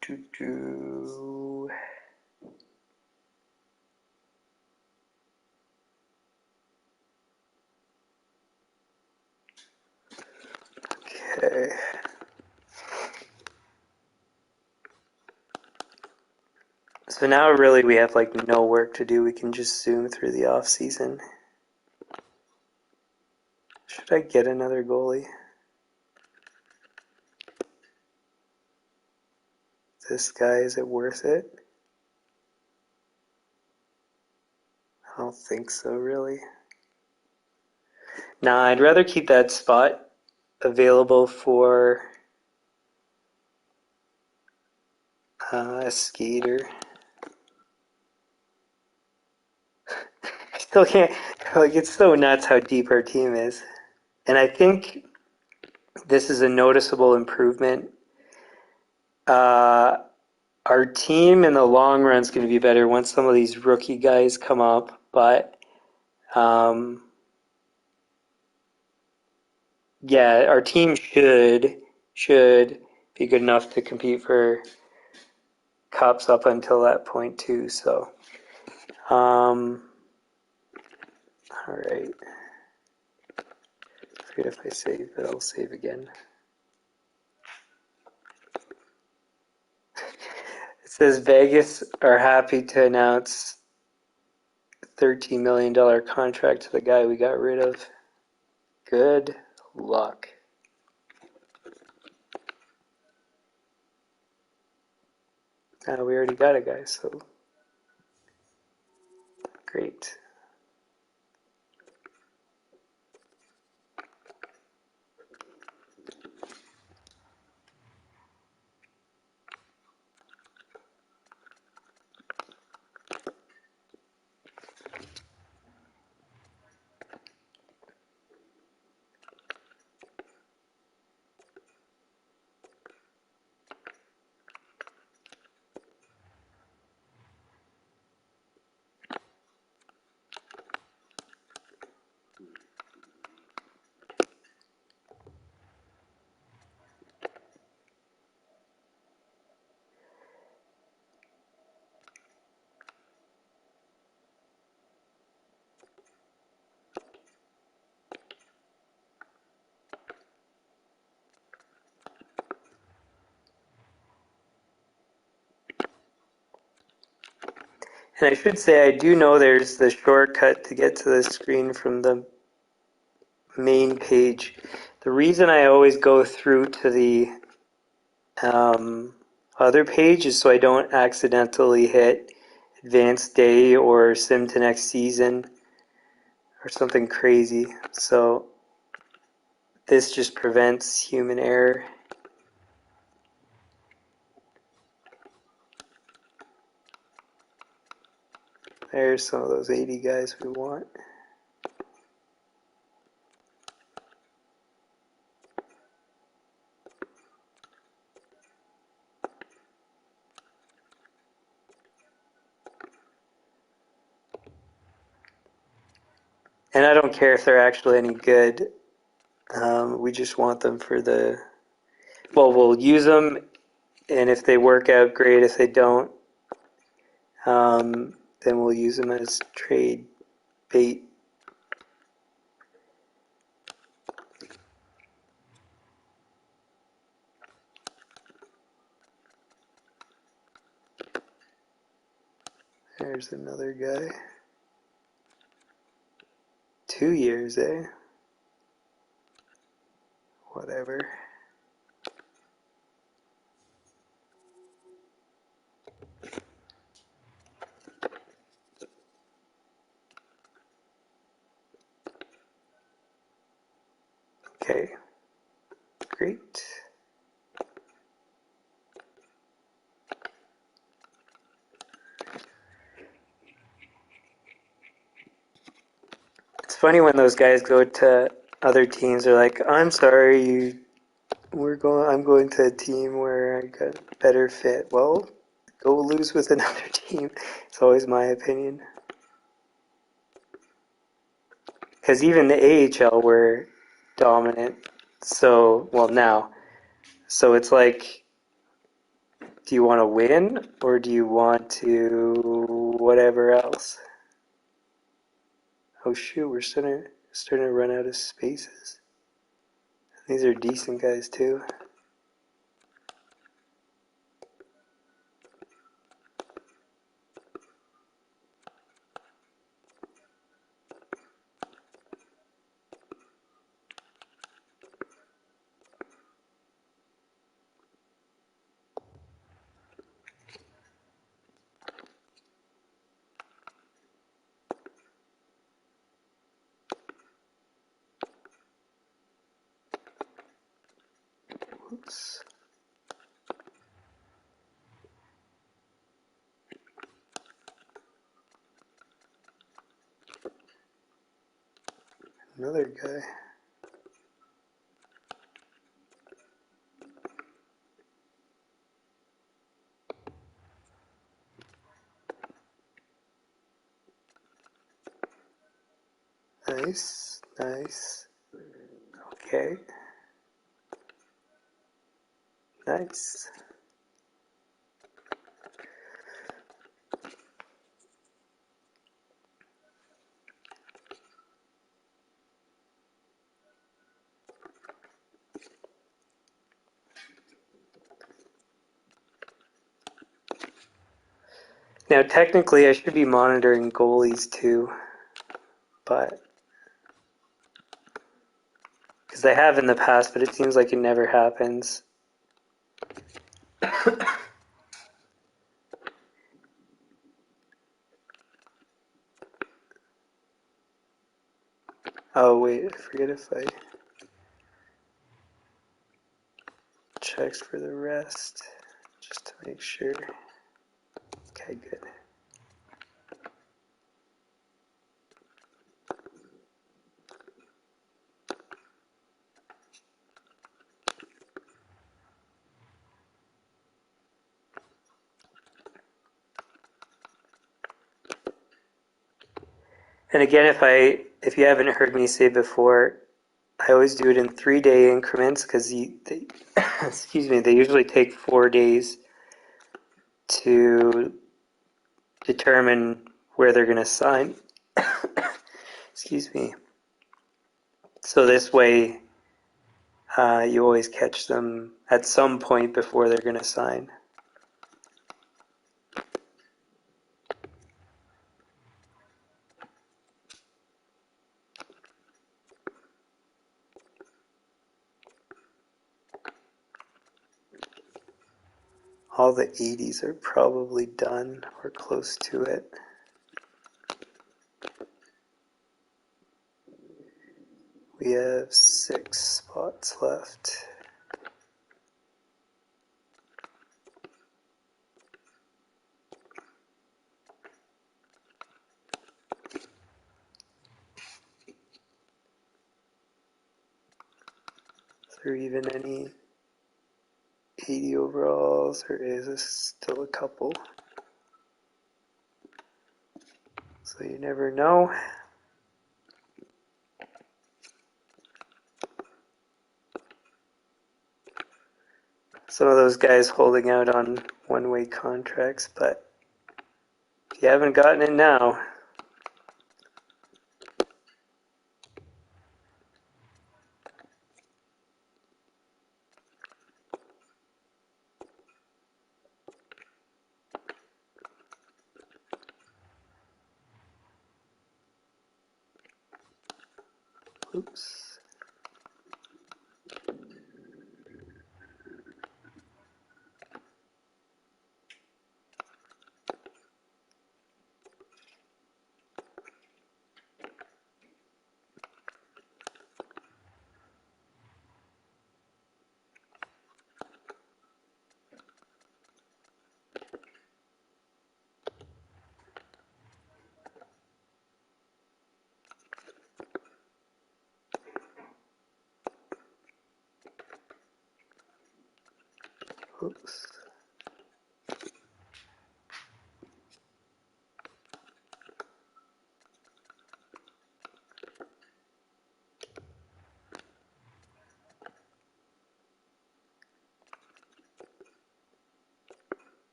Doo-doo. Okay. So now really we have like no work to do. We can just zoom through the off season. Should I get another goalie? This guy, is it worth it? I don't think so, really. Nah, I'd rather keep that spot available for a skater. I still can't, like, it's so nuts how deep our team is. And I think this is a noticeable improvement. Our team in the long run is going to be better once some of these rookie guys come up, but yeah, our team should be good enough to compete for cups up until that point too. So, all right. Forget if I save, but I'll save again. It says Vegas are happy to announce $13 million contract to the guy we got rid of. Good luck. We already got a guy, so great. And I should say, I do know there's the shortcut to get to the screen from the main page. The reason I always go through to the other page is so I don't accidentally hit advanced day or sim to next season or something crazy. So this just prevents human error. There's some of those 80 guys we want. And I don't care if they're actually any good. We just want them for the... Well, we'll use them, and if they work out, great. If they don't, then we'll use them as trade bait. There's another guy. 2 years, eh? Whatever. Okay. Great. It's funny when those guys go to other teams. They're like, "I'm sorry, I'm going to a team where I got a better fit." Well, go lose with another team. It's always my opinion. Because even the AHL were dominant. So, well, now. So it's like, do you want to win or do you want to whatever else? Oh shoot, we're starting to run out of spaces. These are decent guys too. Oops. Another guy. Nice, nice. Okay. Nice. Now, technically, I should be monitoring goalies too, but because I have in the past, but it seems like it never happens. Oh wait, I forget if I checked for the rest, just to make sure. Okay, good. And again, if you haven't heard me say before, I always do it in 3-day increments because excuse me, they usually take 4 days to determine where they're going to sign. Excuse me. So this way, you always catch them at some point before they're going to sign. All the 80s are probably done or close to it. We have 6 spots left. Is there even any 80 overalls, or is this still a couple? So you never know. Some of those guys holding out on one-way contracts, but If you haven't gotten it now, oops. Oops.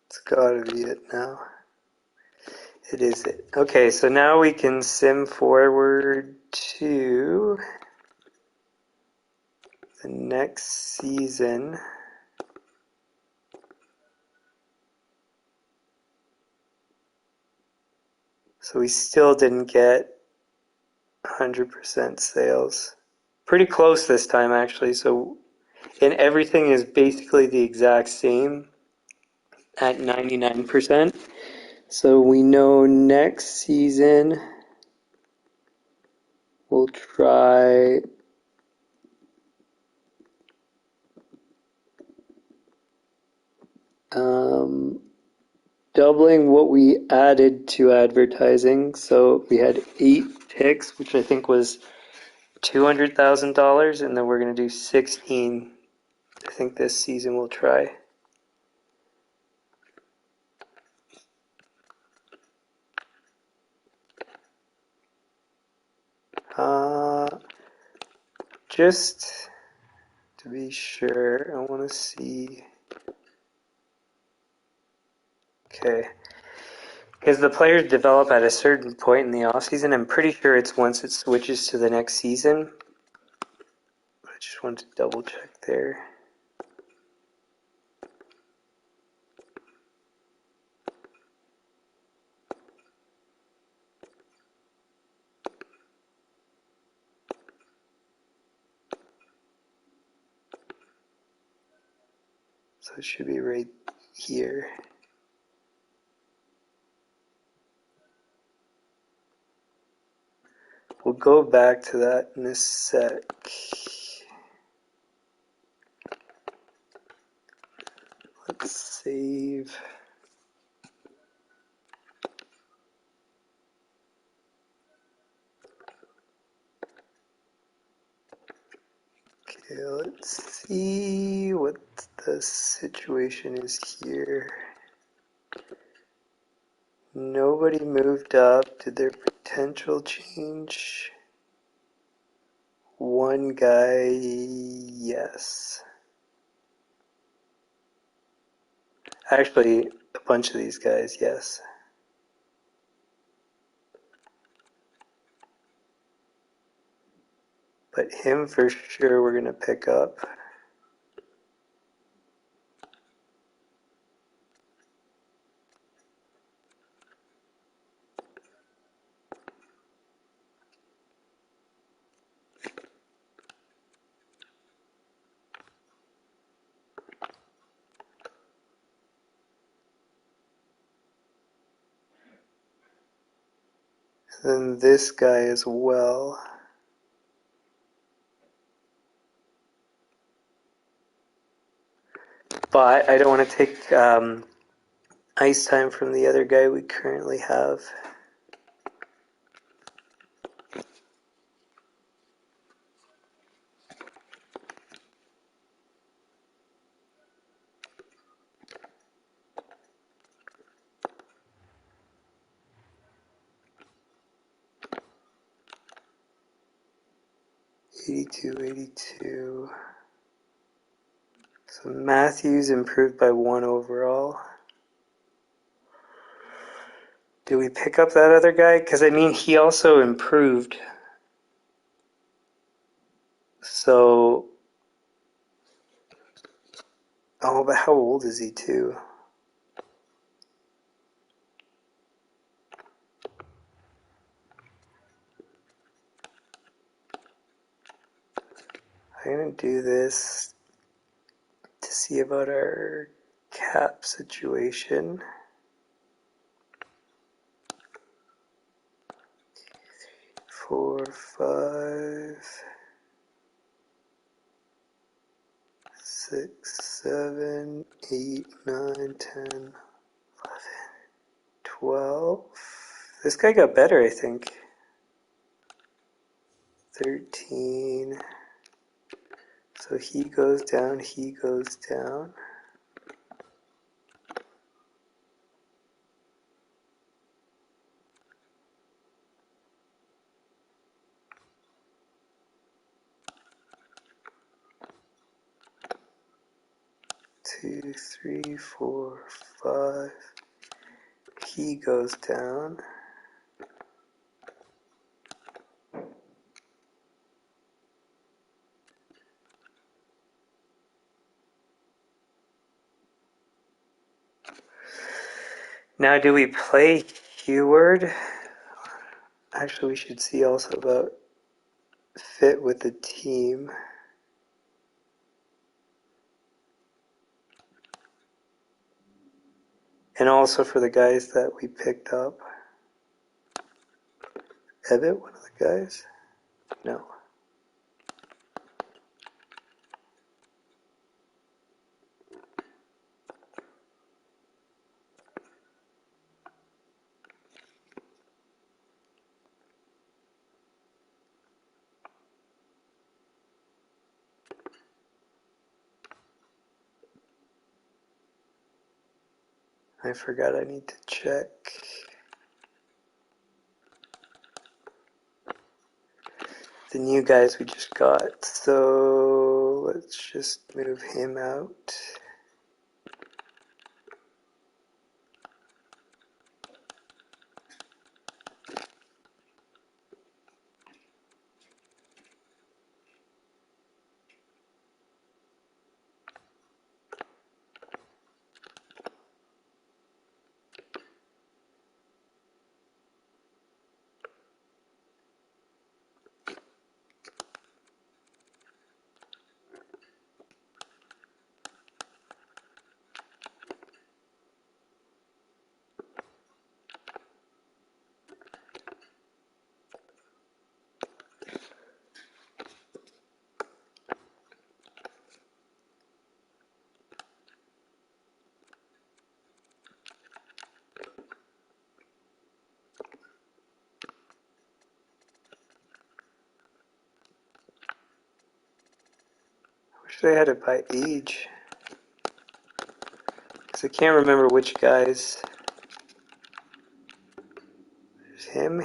It's gotta be it now. It is it. Okay, so now we can sim forward to the next season. So we still didn't get 100% sales. Pretty close this time, actually. So, and everything is basically the exact same at 99%. So we know next season we'll try doubling what we added to advertising. So we had 8 picks, which I think was $200,000, and then we're going to do 16. I think this season we'll try. Just to be sure, I want to see. Okay. Because the players develop at a certain point in the offseason. I'm pretty sure it's once it switches to the next season. I just want to double check there. So it should be right here. We'll go back to that in a sec. Let's save. Okay, let's see what the situation is here. Nobody moved up. Did their potential change? One guy, yes. Actually, a bunch of these guys, yes. But him for sure we're going to pick up. And then this guy as well. But I don't want to take ice time from the other guy we currently have. 82, 82. So Matthews improved by 1 overall. Did we pick up that other guy? Because, I mean, he also improved. So, oh, but how old is he, too? I'm going to do this to see about our cap situation. 4, 5, 6, 7, 8, 9, 10, 11, 12. This guy got better, I think. 13. So he goes down, he goes down. Two, 3, 4, 5. He goes down. Now, do we play Heward? Actually, we should see also about fit with the team. And also for the guys that we picked up. Ebbett, one of the guys? No. I forgot I need to check. The new guys we just got. So let's just move him out. I wish they had it by age. Because I can't remember which guys. There's him.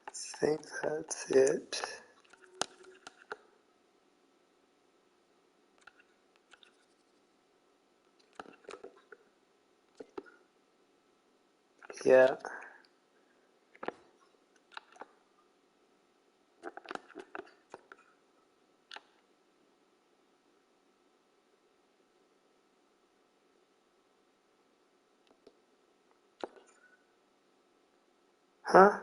I think that's it. Yeah. Huh?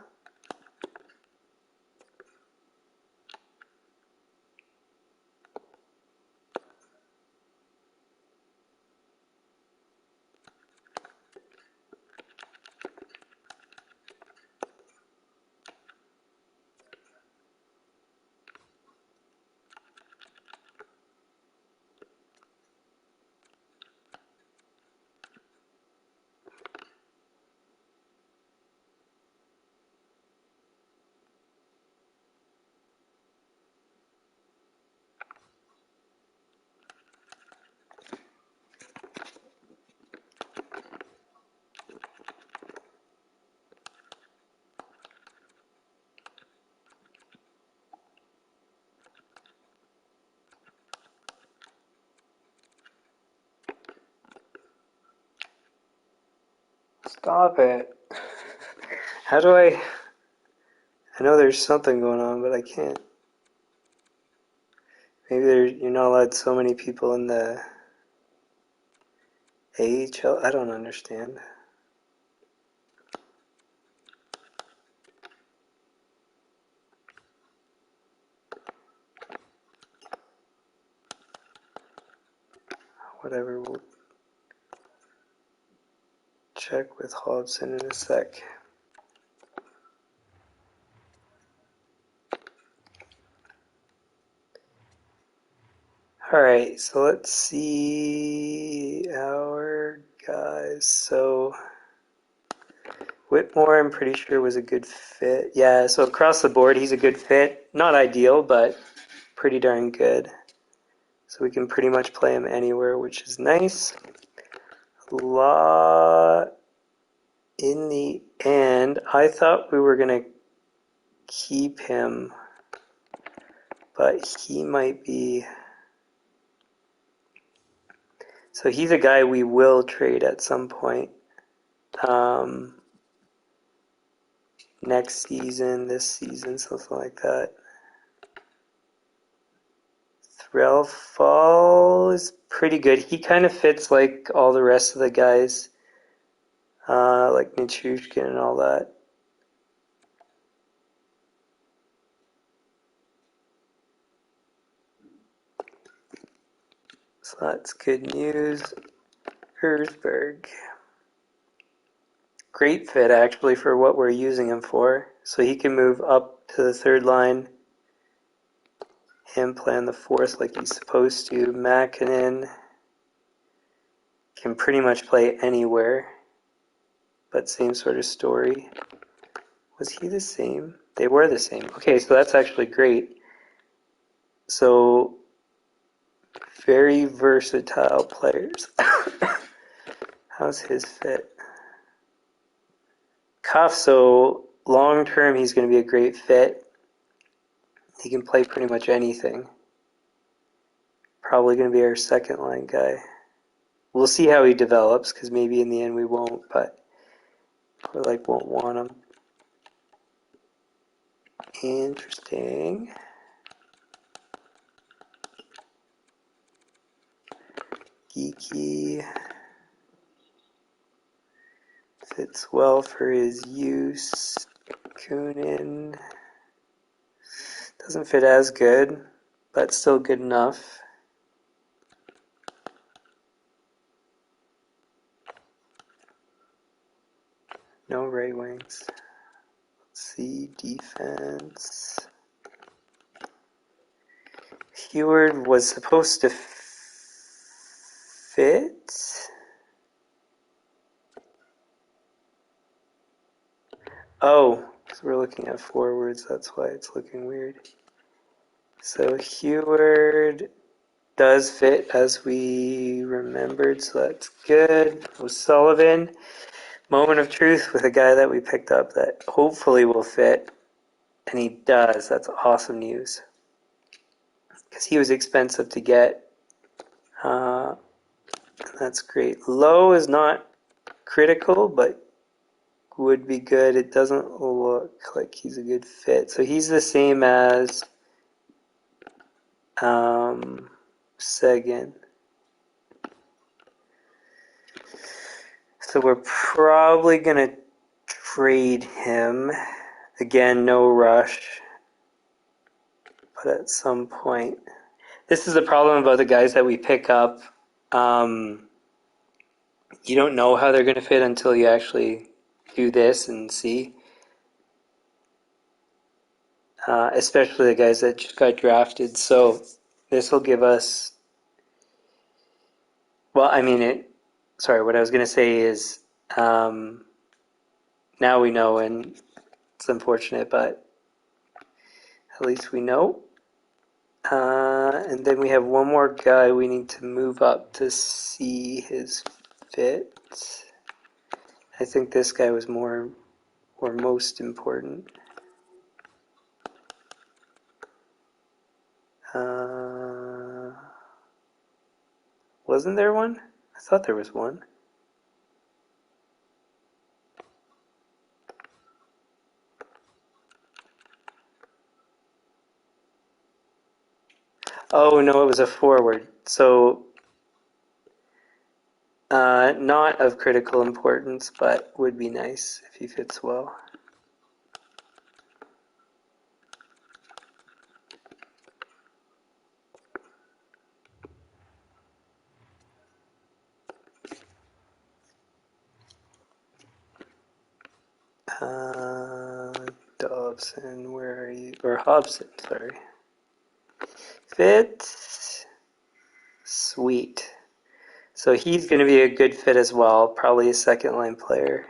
Stop it. How do I know there's something going on, but I can't. Maybe you're not allowed so many people in the AHL. I don't understand. Whatever, we'll check with Hobson in a sec. Alright, so let's see our guys. So Whitmore, I'm pretty sure, was a good fit. Yeah, so across the board, he's a good fit. Not ideal, but pretty darn good. So we can pretty much play him anywhere, which is nice. In the end, I thought we were going to keep him, but he might be... So he's a guy we will trade at some point. Next season, this season, something like that. Threlfall is pretty good. He kind of fits like all the rest of the guys, like Nichushkin and all that. So that's good news. Herzberg. Great fit, actually, for what we're using him for. So he can move up to the third line and play on the fourth like he's supposed to. Makinen can pretty much play anywhere, but same sort of story. Was he the same? They were the same. Okay, so that's actually great. So, very versatile players. How's his fit? Cuff, so long term he's going to be a great fit. He can play pretty much anything. Probably going to be our second line guy. We'll see how he develops, because maybe in the end we won't, but we won't want him. Interesting. Geeky. Fits well for his use. Kunin. Doesn't fit as good, but still good enough. No right wings. Let's see, defense. Heward was supposed to fit. Oh, because we're looking at forwards, that's why it's looking weird. So Heward does fit as we remembered, so that's good. O'Sullivan, moment of truth with a guy that we picked up that hopefully will fit, and he does. That's awesome news. Because he was expensive to get. That's great. Low is not critical, but would be good. It doesn't look like he's a good fit. So he's the same as Seguin. So we're probably going to trade him. Again, no rush. But at some point. This is the problem about the guys that we pick up. You don't know how they're going to fit until you actually do this and see. Especially the guys that just got drafted. So this will give us... Well, I mean, what I was going to say is now we know, and it's unfortunate, but at least we know. And then we have one more guy we need to move up to see his fit. I think this guy was most important. Wasn't there one? I thought there was one. Oh no, it was a forward. So not of critical importance, but would be nice if he fits well. Dobson, where are you? Or Hobson, sorry. Fit. Sweet. So he's going to be a good fit as well. Probably a second line player.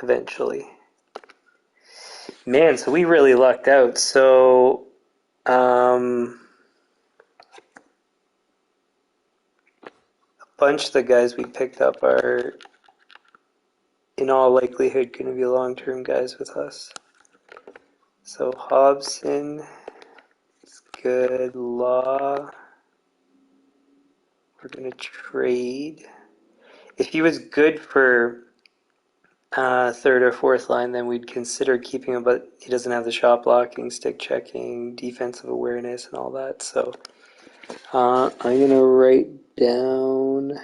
Eventually. Man, so we really lucked out. So, a bunch of the guys we picked up are, in all likelihood, going to be long-term guys with us. So Hobson is good. Law, we're going to trade. If he was good for third or fourth line, then we'd consider keeping him, but he doesn't have the shot blocking, stick checking, defensive awareness, and all that. So I'm going to write down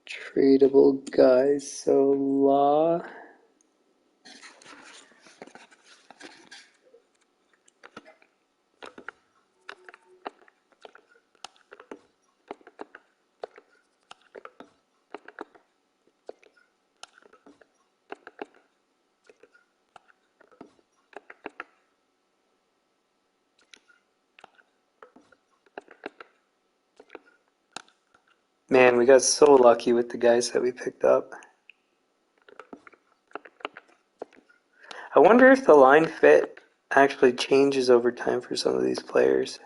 tradable guys. So Law. Man, we got so lucky with the guys that we picked up. I wonder if the line fit actually changes over time for some of these players.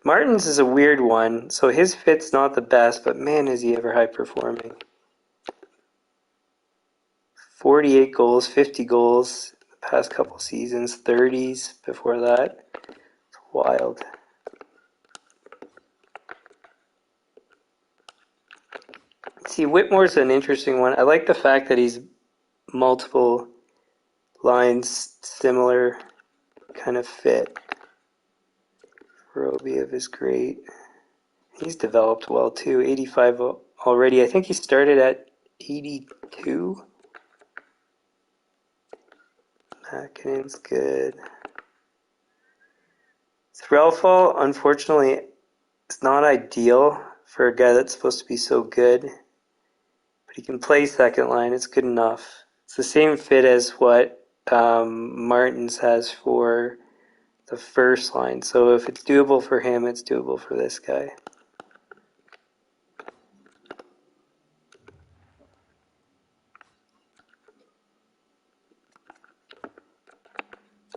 Martin's is a weird one, so his fit's not the best, but man, is he ever high performing. 48 goals, 50 goals the past couple seasons, 30s before that. It's wild. See, Whitmore's an interesting one. I like the fact that he's multiple lines, similar kind of fit. Robiev is great. He's developed well too. 85 already. I think he started at 82. Mackinnon's good. Threlfall, unfortunately, it's not ideal for a guy that's supposed to be so good. But he can play second line. It's good enough. It's the same fit as what Martins has for the first line. So if it's doable for him, it's doable for this guy.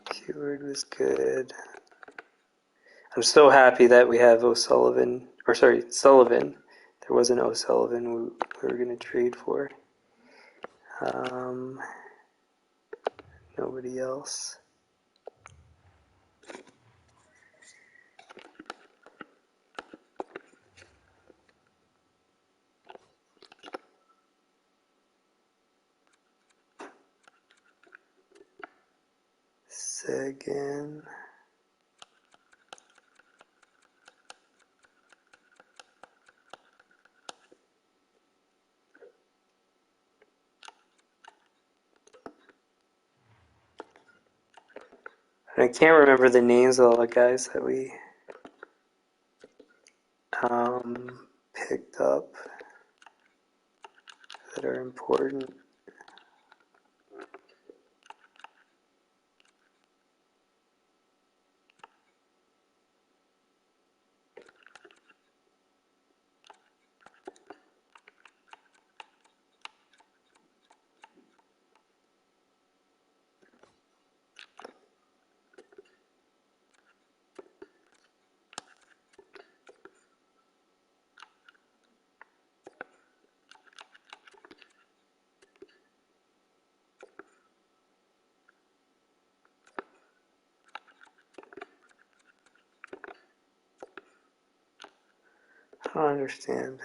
Keyword was good. I'm so happy that we have Sullivan. There was an O'Sullivan we were going to trade for. Nobody else. Sagan. And I can't remember the names of all the guys that we picked up that are important. don't understand.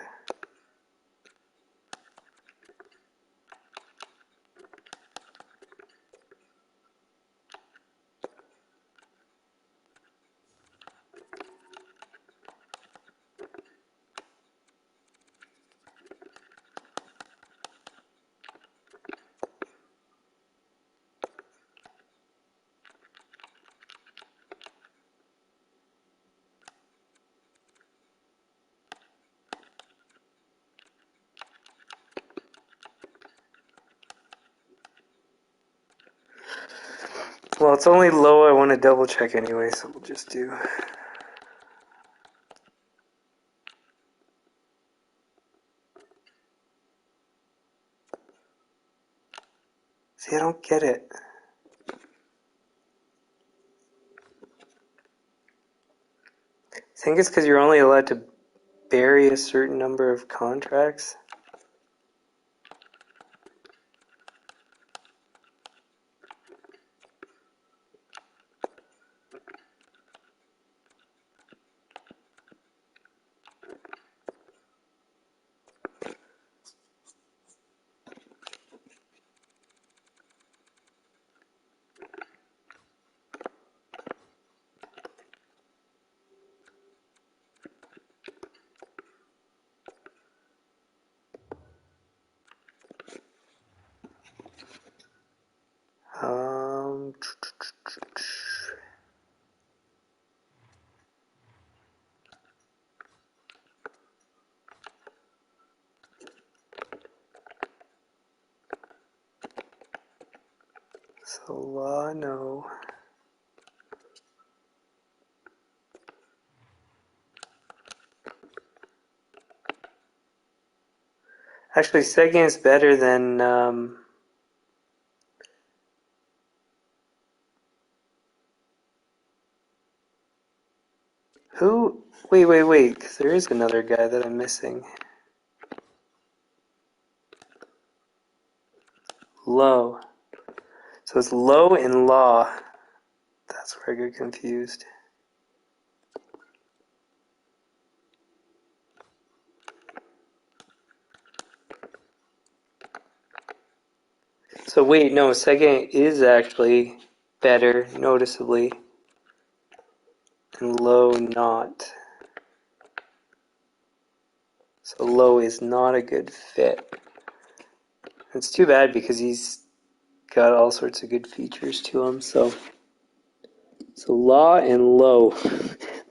Well, it's only low. I want to double check anyway, so we'll just do. See, I don't get it. I think it's because you're only allowed to bury a certain number of contracts. Um, Solano. Actually, Seguin is better than who? Wait, because there is another guy that I'm missing. Low. So it's Low and Law. That's where I get confused. So wait, no, Seguin is actually better, noticeably, and Low not. So Low is not a good fit. It's too bad because he's got all sorts of good features to him. So Law and Low.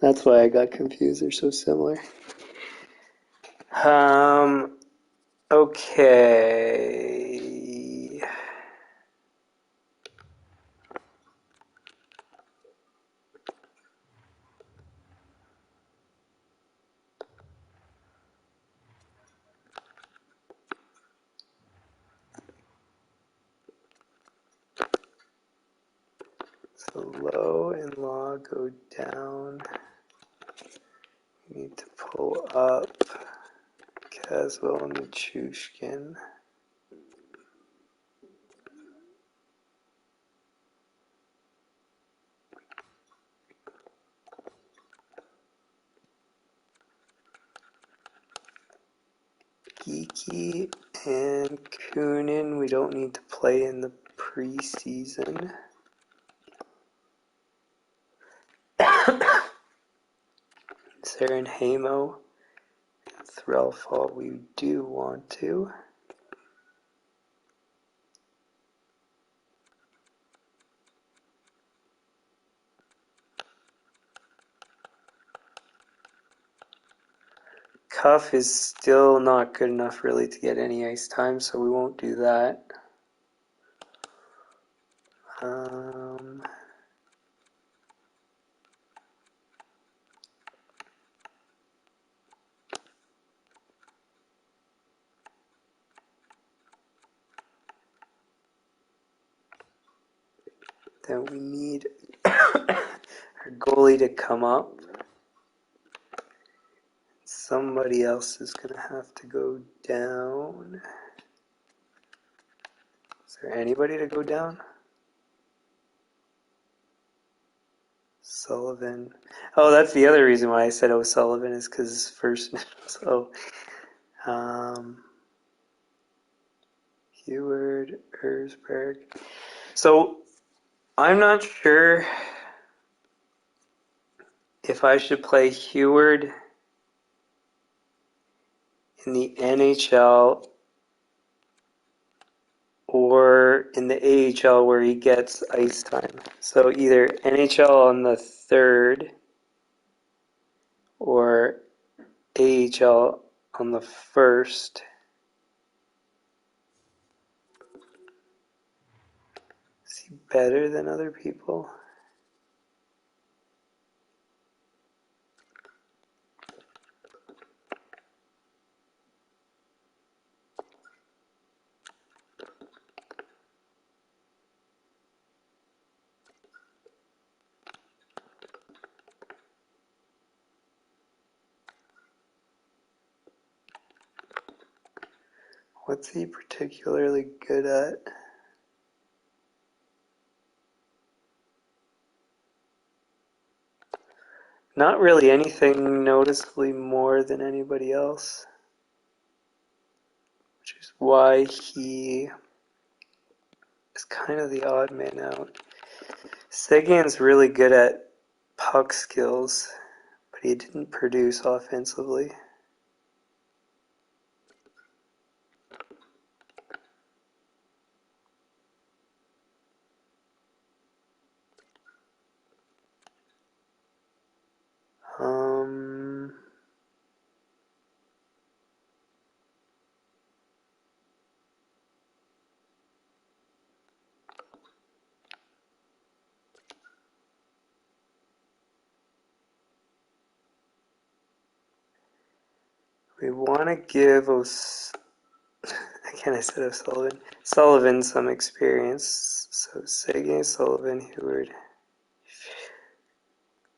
That's why I got confused. They're so similar. Okay. So Low and Law go down. We need to pull up Caswell and Nichushkin. Geeky and Kunin, we don't need to play in the preseason. Sarah and Hamo. Threlfall, we do want to. Cuff is still not good enough really to get any ice time, so we won't do that. Then we need our goalie to come up. Somebody else is going to have to go down. Is there anybody to go down? Sullivan. Oh, that's the other reason why I said O'Sullivan is because his first name. So, Heward, Erzberg. So, I'm not sure if I should play Heward in the NHL or in the AHL where he gets ice time. So either NHL on the 3rd or AHL on the 1st. Is he better than other people? What's he particularly good at? Not really anything noticeably more than anybody else, which is why he is kind of the odd man out. Seguin's really good at puck skills, but he didn't produce offensively. We want to give again I said O'Sullivan. Sullivan some experience. So Seguin, Sullivan, Heward.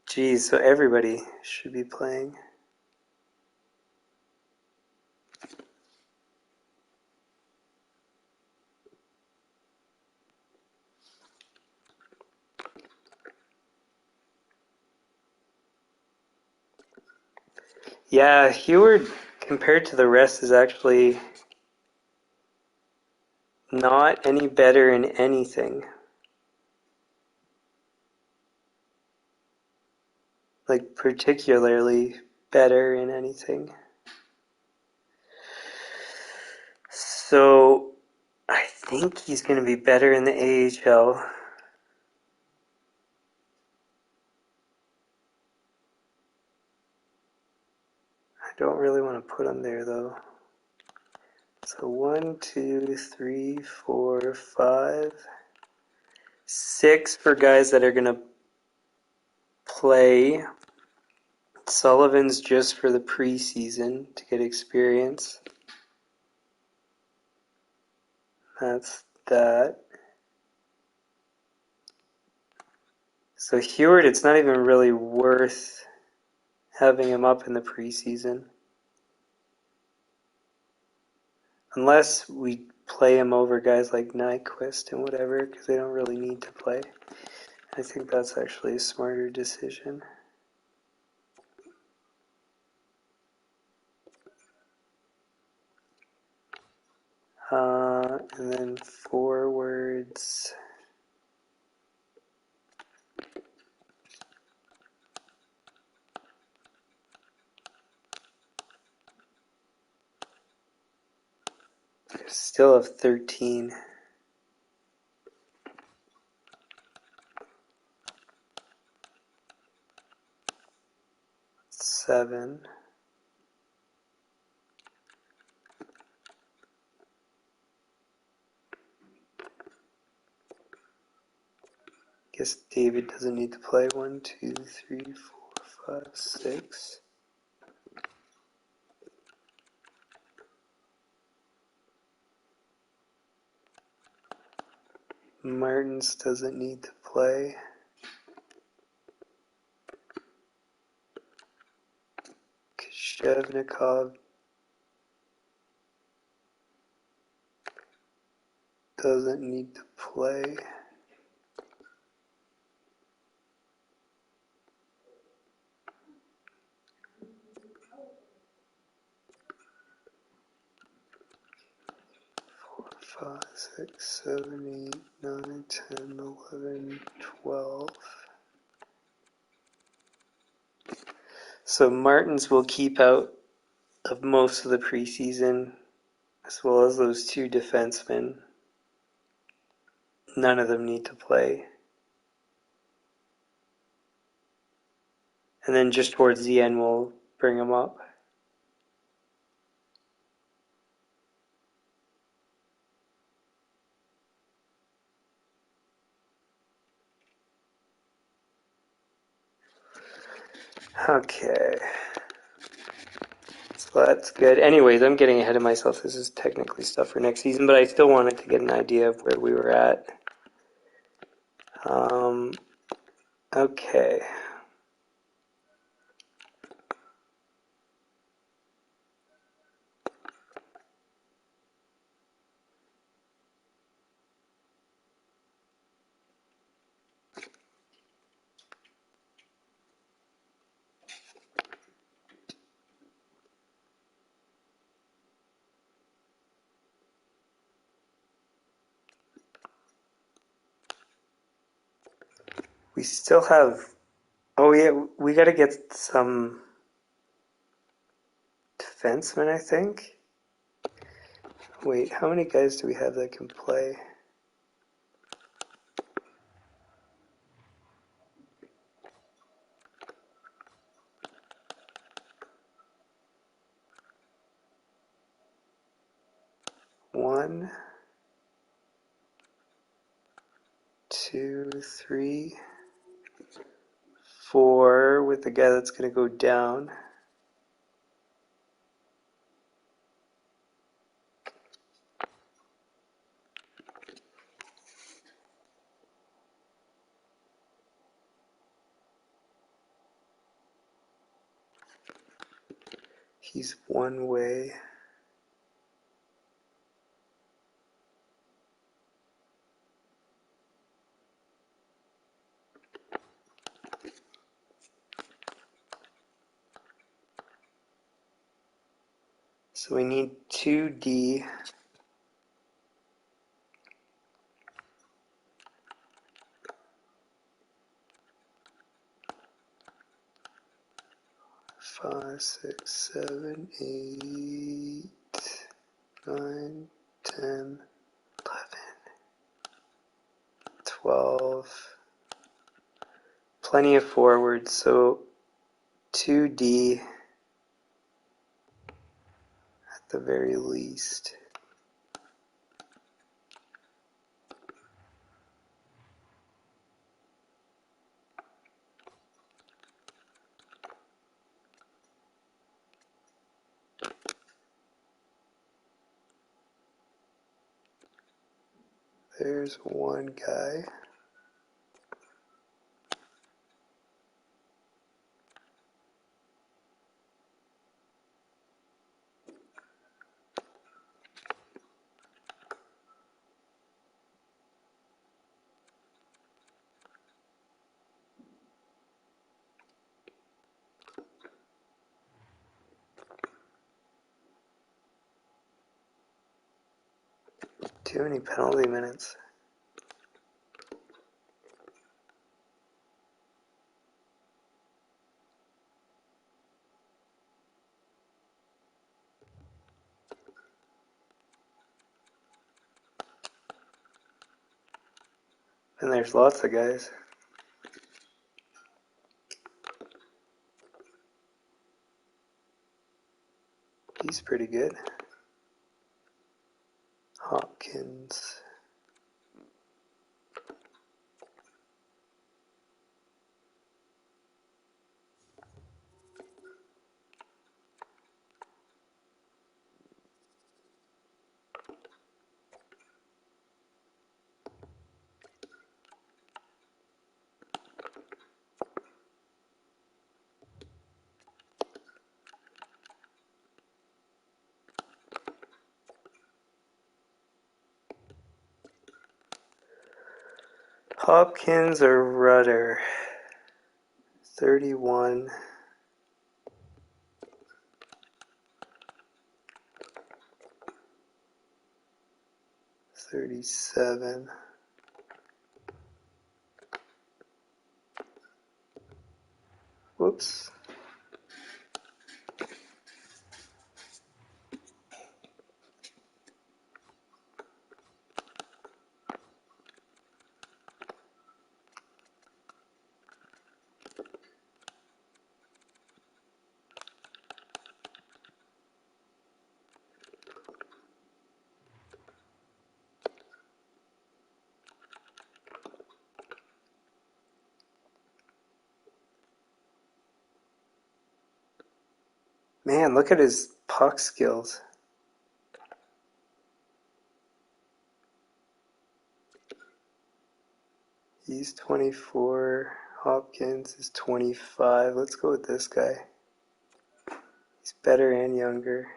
Geez, so everybody should be playing. Yeah, Heward, compared to the rest, is actually not any better in anything. Like, particularly better in anything. So, I think he's going to be better in the AHL. I don't really want to put him there, though. So 1, 2, 3, 4, 5, 6 for guys that are going to play. Sullivan's just for the preseason to get experience. That's that. So Heward, it's not even really worth having him up in the preseason. Unless we play him over guys like Nyquist and whatever, because they don't really need to play. I think that's actually a smarter decision. And then forwards. I still have 13. 7. Guess David doesn't need to play. 1, 2, 3, 4, 5, 6. Martins doesn't need to play. Shevnikov doesn't need to play. 5, 6, 7, 8, 9, 10, 11, 12. So Martins will keep out of most of the preseason, as well as those two defensemen. None of them need to play. And then just towards the end, we'll bring them up. Okay. So that's good. Anyways, I'm getting ahead of myself. This is technically stuff for next season, but I still wanted to get an idea of where we were at. Okay. We still have... Oh yeah, we gotta get some defensemen, I think. Wait, how many guys do we have that can play? One, two, three, four with the guy that's gonna go down. He's one way. So we need 2D. Five, six, 7, 8, 9, 10, 11, 12. Plenty of forwards, so 2D at the very least. There's one guy. Too many penalty minutes. And there's lots of guys. He's pretty good. Hopkins. Hopkins or Rudder? 31. 37. Whoops. Man, look at his puck skills. He's 24. Hopkins is 25. Let's go with this guy. He's better and younger.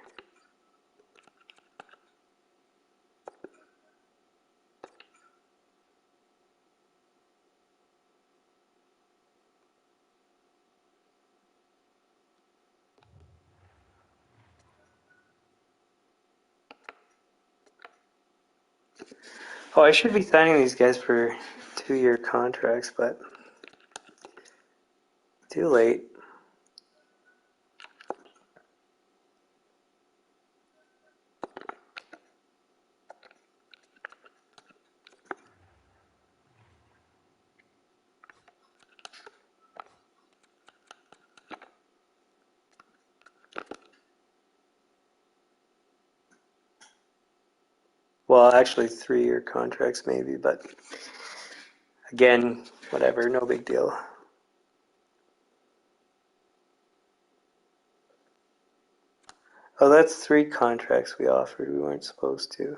Oh, I should be signing these guys for 2-year contracts, but too late. Well, actually 3-year contracts maybe, but again, whatever, no big deal. Oh, that's 3 contracts we offered. We weren't supposed to.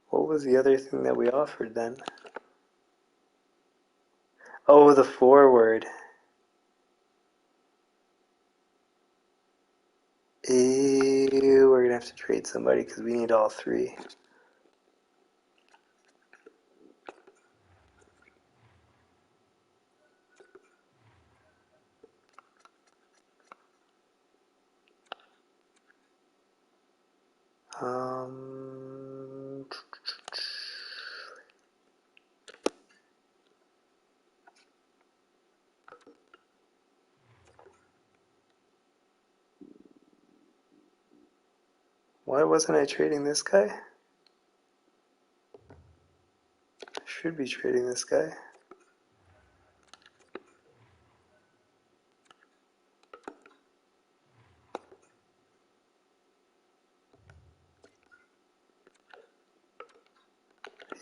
What was the other thing that we offered then? Oh, the forward. Ew, we're gonna have to trade somebody because we need all 3. Um, why wasn't I trading this guy? I should be trading this guy.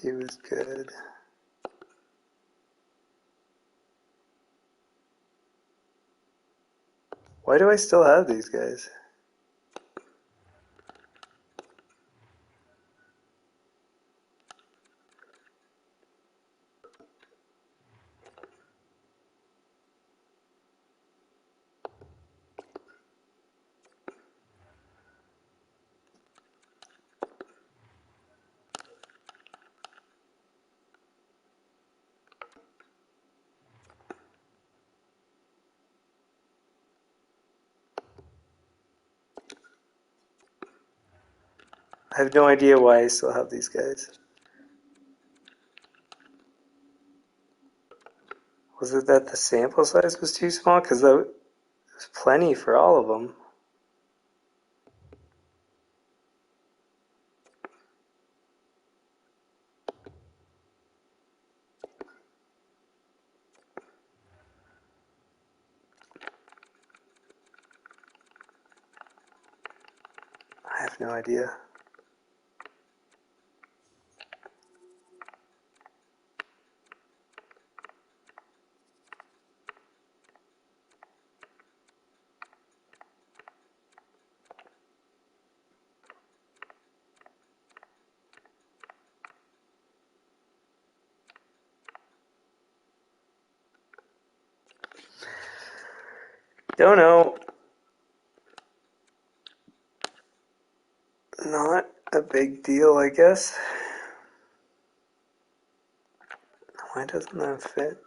He was good. Why do I still have these guys? I have no idea why I still have these guys. Was it that the sample size was too small? Because there was plenty for all of them. I have no idea. Don't know. Not a big deal, I guess. Why doesn't that fit?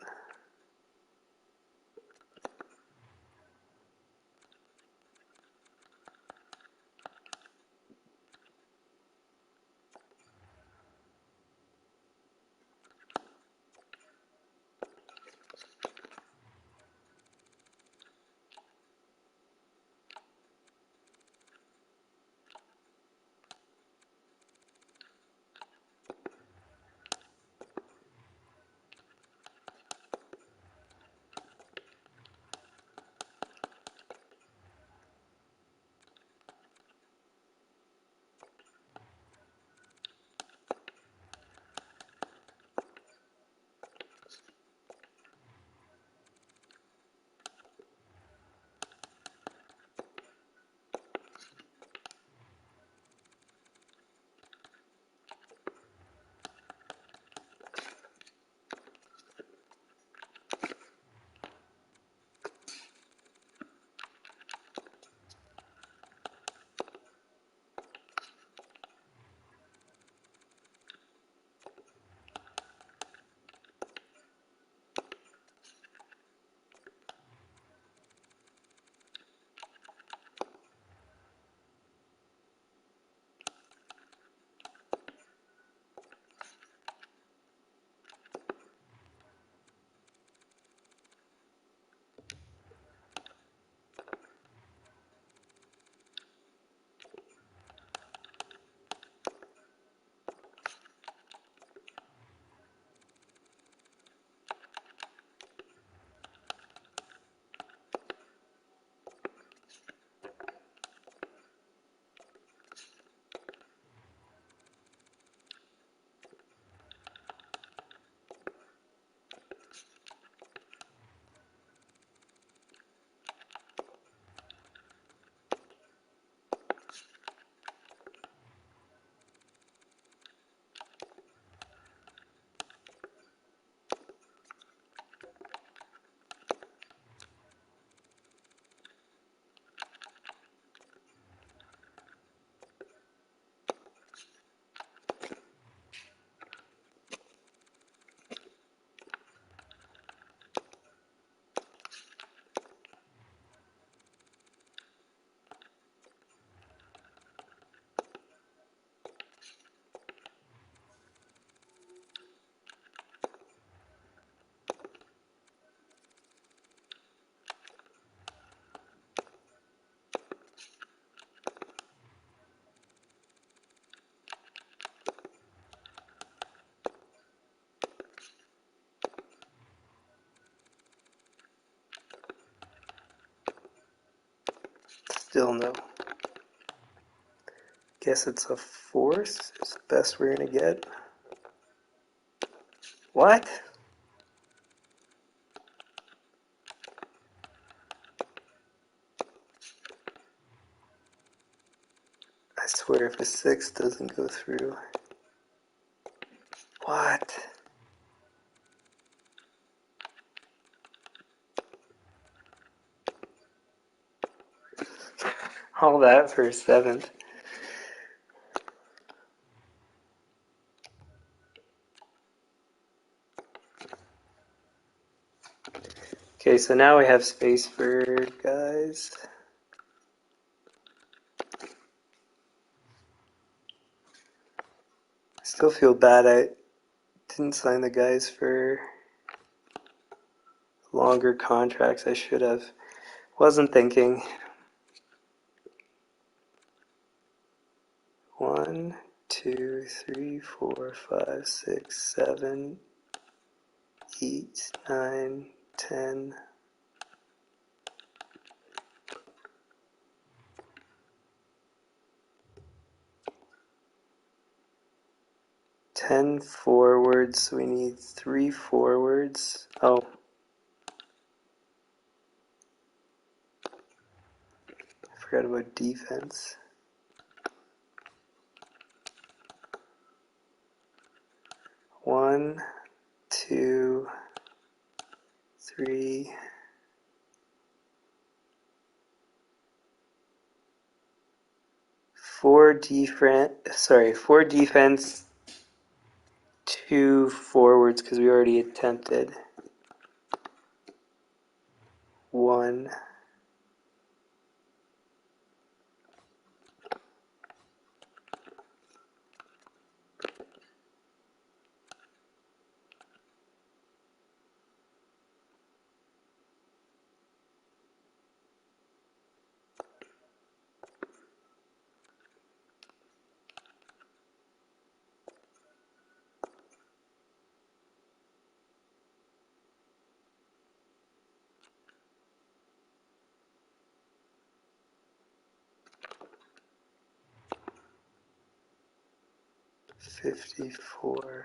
Still no. Guess it's a force. It's the best we're gonna get. What? I swear if a 6 doesn't go through. What? All that for a 7th. Okay, so now we have space for guys. I still feel bad I didn't sign the guys for longer contracts. I should have. Wasn't thinking. 1, 2, 3, 4, 5, 6, 7, 8, 9, 10. 10 forwards, so we need 3 forwards. Oh. I forgot about defense. 1, 2, 3. 4 defense, 2 forwards because we already attempted. 1. $54,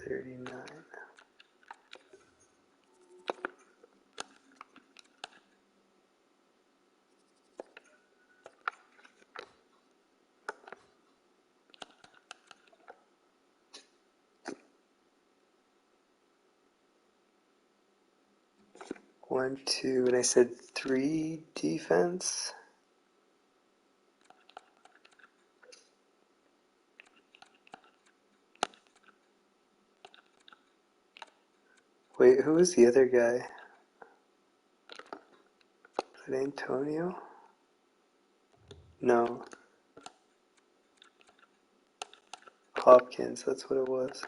$39. One, 2, and I said 3 defense. Wait, who was the other guy? Was it Antonio? No. Hopkins, that's what it was.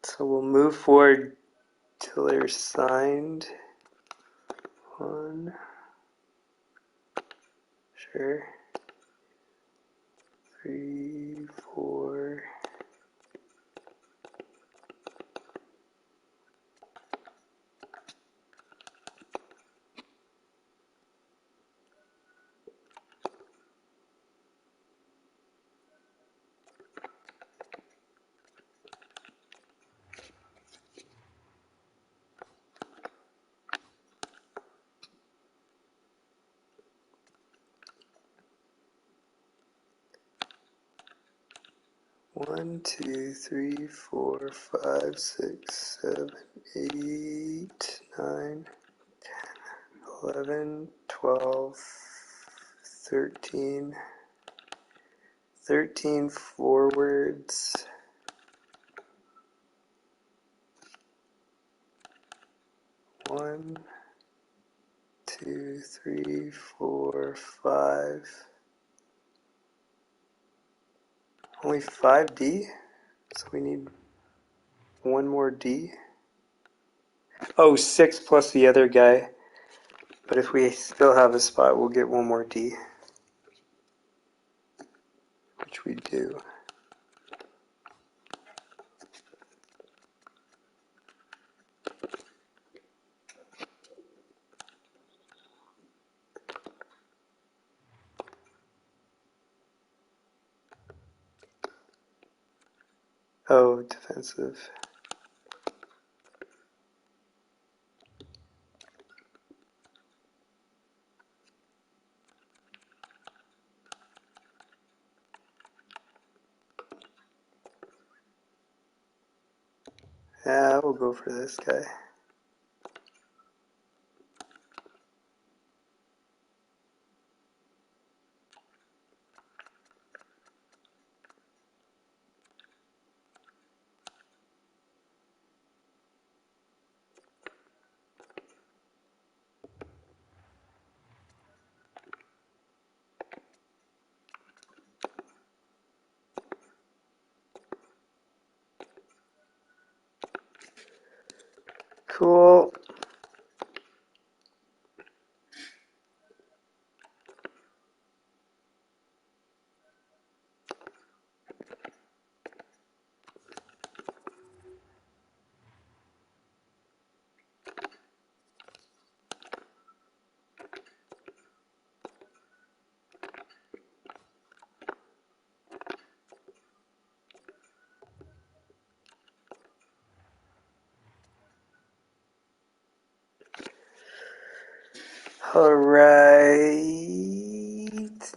So we'll move forward till they're signed. 1. Sure. 3, 4. One, 2, 3, 4, 5, 6, 7, 8, 9, 10, 11, 12, 13. 13 forwards. 1, 2, 3, 4, 5. Only 5 D? So we need one more D. Oh, 6 plus the other guy. But if we still have a spot, we'll get one more D. Which we do. Oh, defensive. Yeah, we'll go for this guy. Cool. Alright.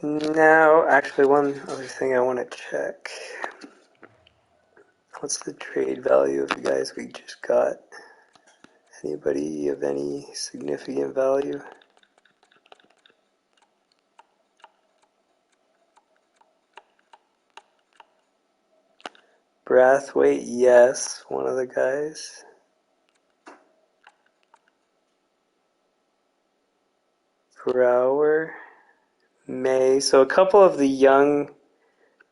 Now, actually, one other thing I want to check. What's the trade value of the guys we just got? Anybody of any significant value? Brathwaite, yes, one of the guys. Brower, May. So a couple of the young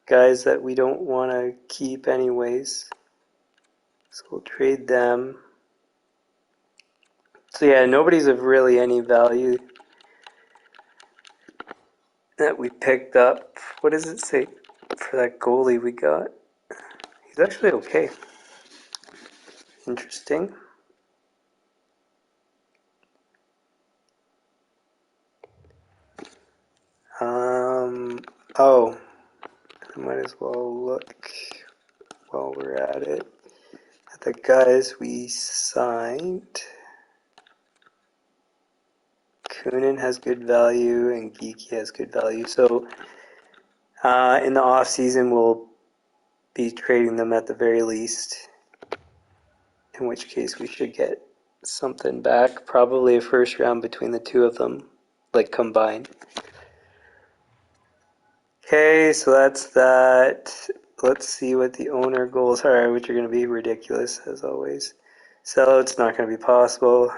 guys that we don't want to keep anyways. So we'll trade them. So yeah, nobody's of really any value that we picked up. What does it say for that goalie we got? He's actually okay. Interesting. Oh, I might as well look while we're at it at the guys we signed. Kunin has good value and Geeky has good value. So in the off season, we'll be trading them at the very least. In which case, we should get something back. Probably a first round between the two of them, like combined. Okay, so that's that. Let's see what the owner goals are, which are going to be ridiculous as always. So it's not going to be possible,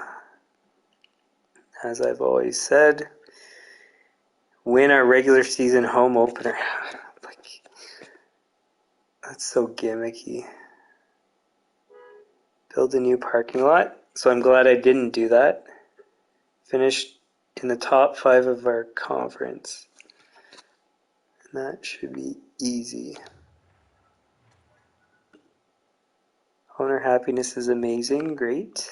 as I've always said. Win our regular season home opener. That's so gimmicky. Build a new parking lot. So I'm glad I didn't do that. Finished in the top 5 of our conference. And that should be easy. Owner happiness is amazing. Great.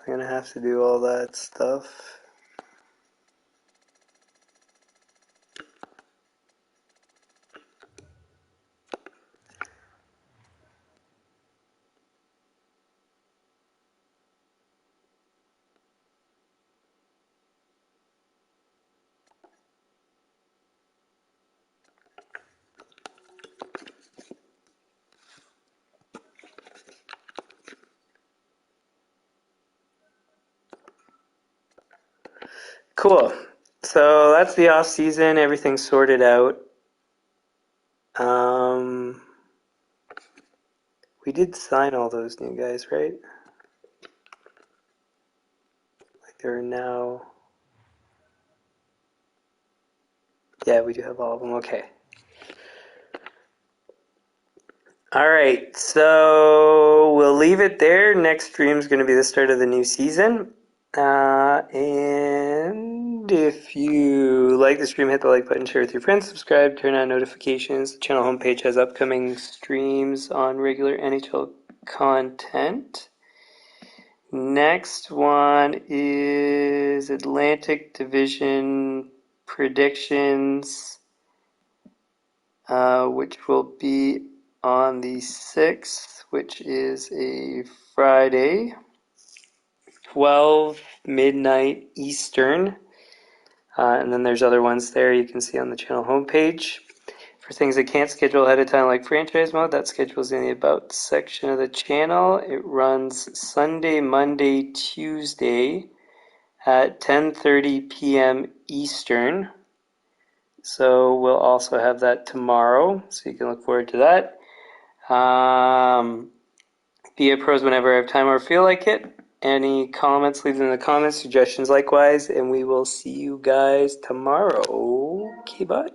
I'm gonna have to do all that stuff. Cool. So that's the off season. Everything's sorted out. We did sign all those new guys, right? Like they're now. Yeah, we do have all of them. Okay. All right, so we'll leave it there. Next stream is going to be the start of the new season. And if you like the stream, hit the like button, share with your friends, subscribe, turn on notifications. The channel homepage has upcoming streams on regular NHL content. Next one is Atlantic Division predictions, which will be on the 6th, which is a Friday, 12 midnight Eastern. And then there's other ones there you can see on the channel homepage. For things I can't schedule ahead of time, like franchise mode, that schedule's in the About section of the channel. It runs Sunday, Monday, Tuesday at 10:30 p.m. Eastern. So we'll also have that tomorrow, so you can look forward to that. Be a pros whenever I have time or feel like it. Any comments, leave them in the comments, suggestions likewise, and we will see you guys tomorrow. Okay, bye.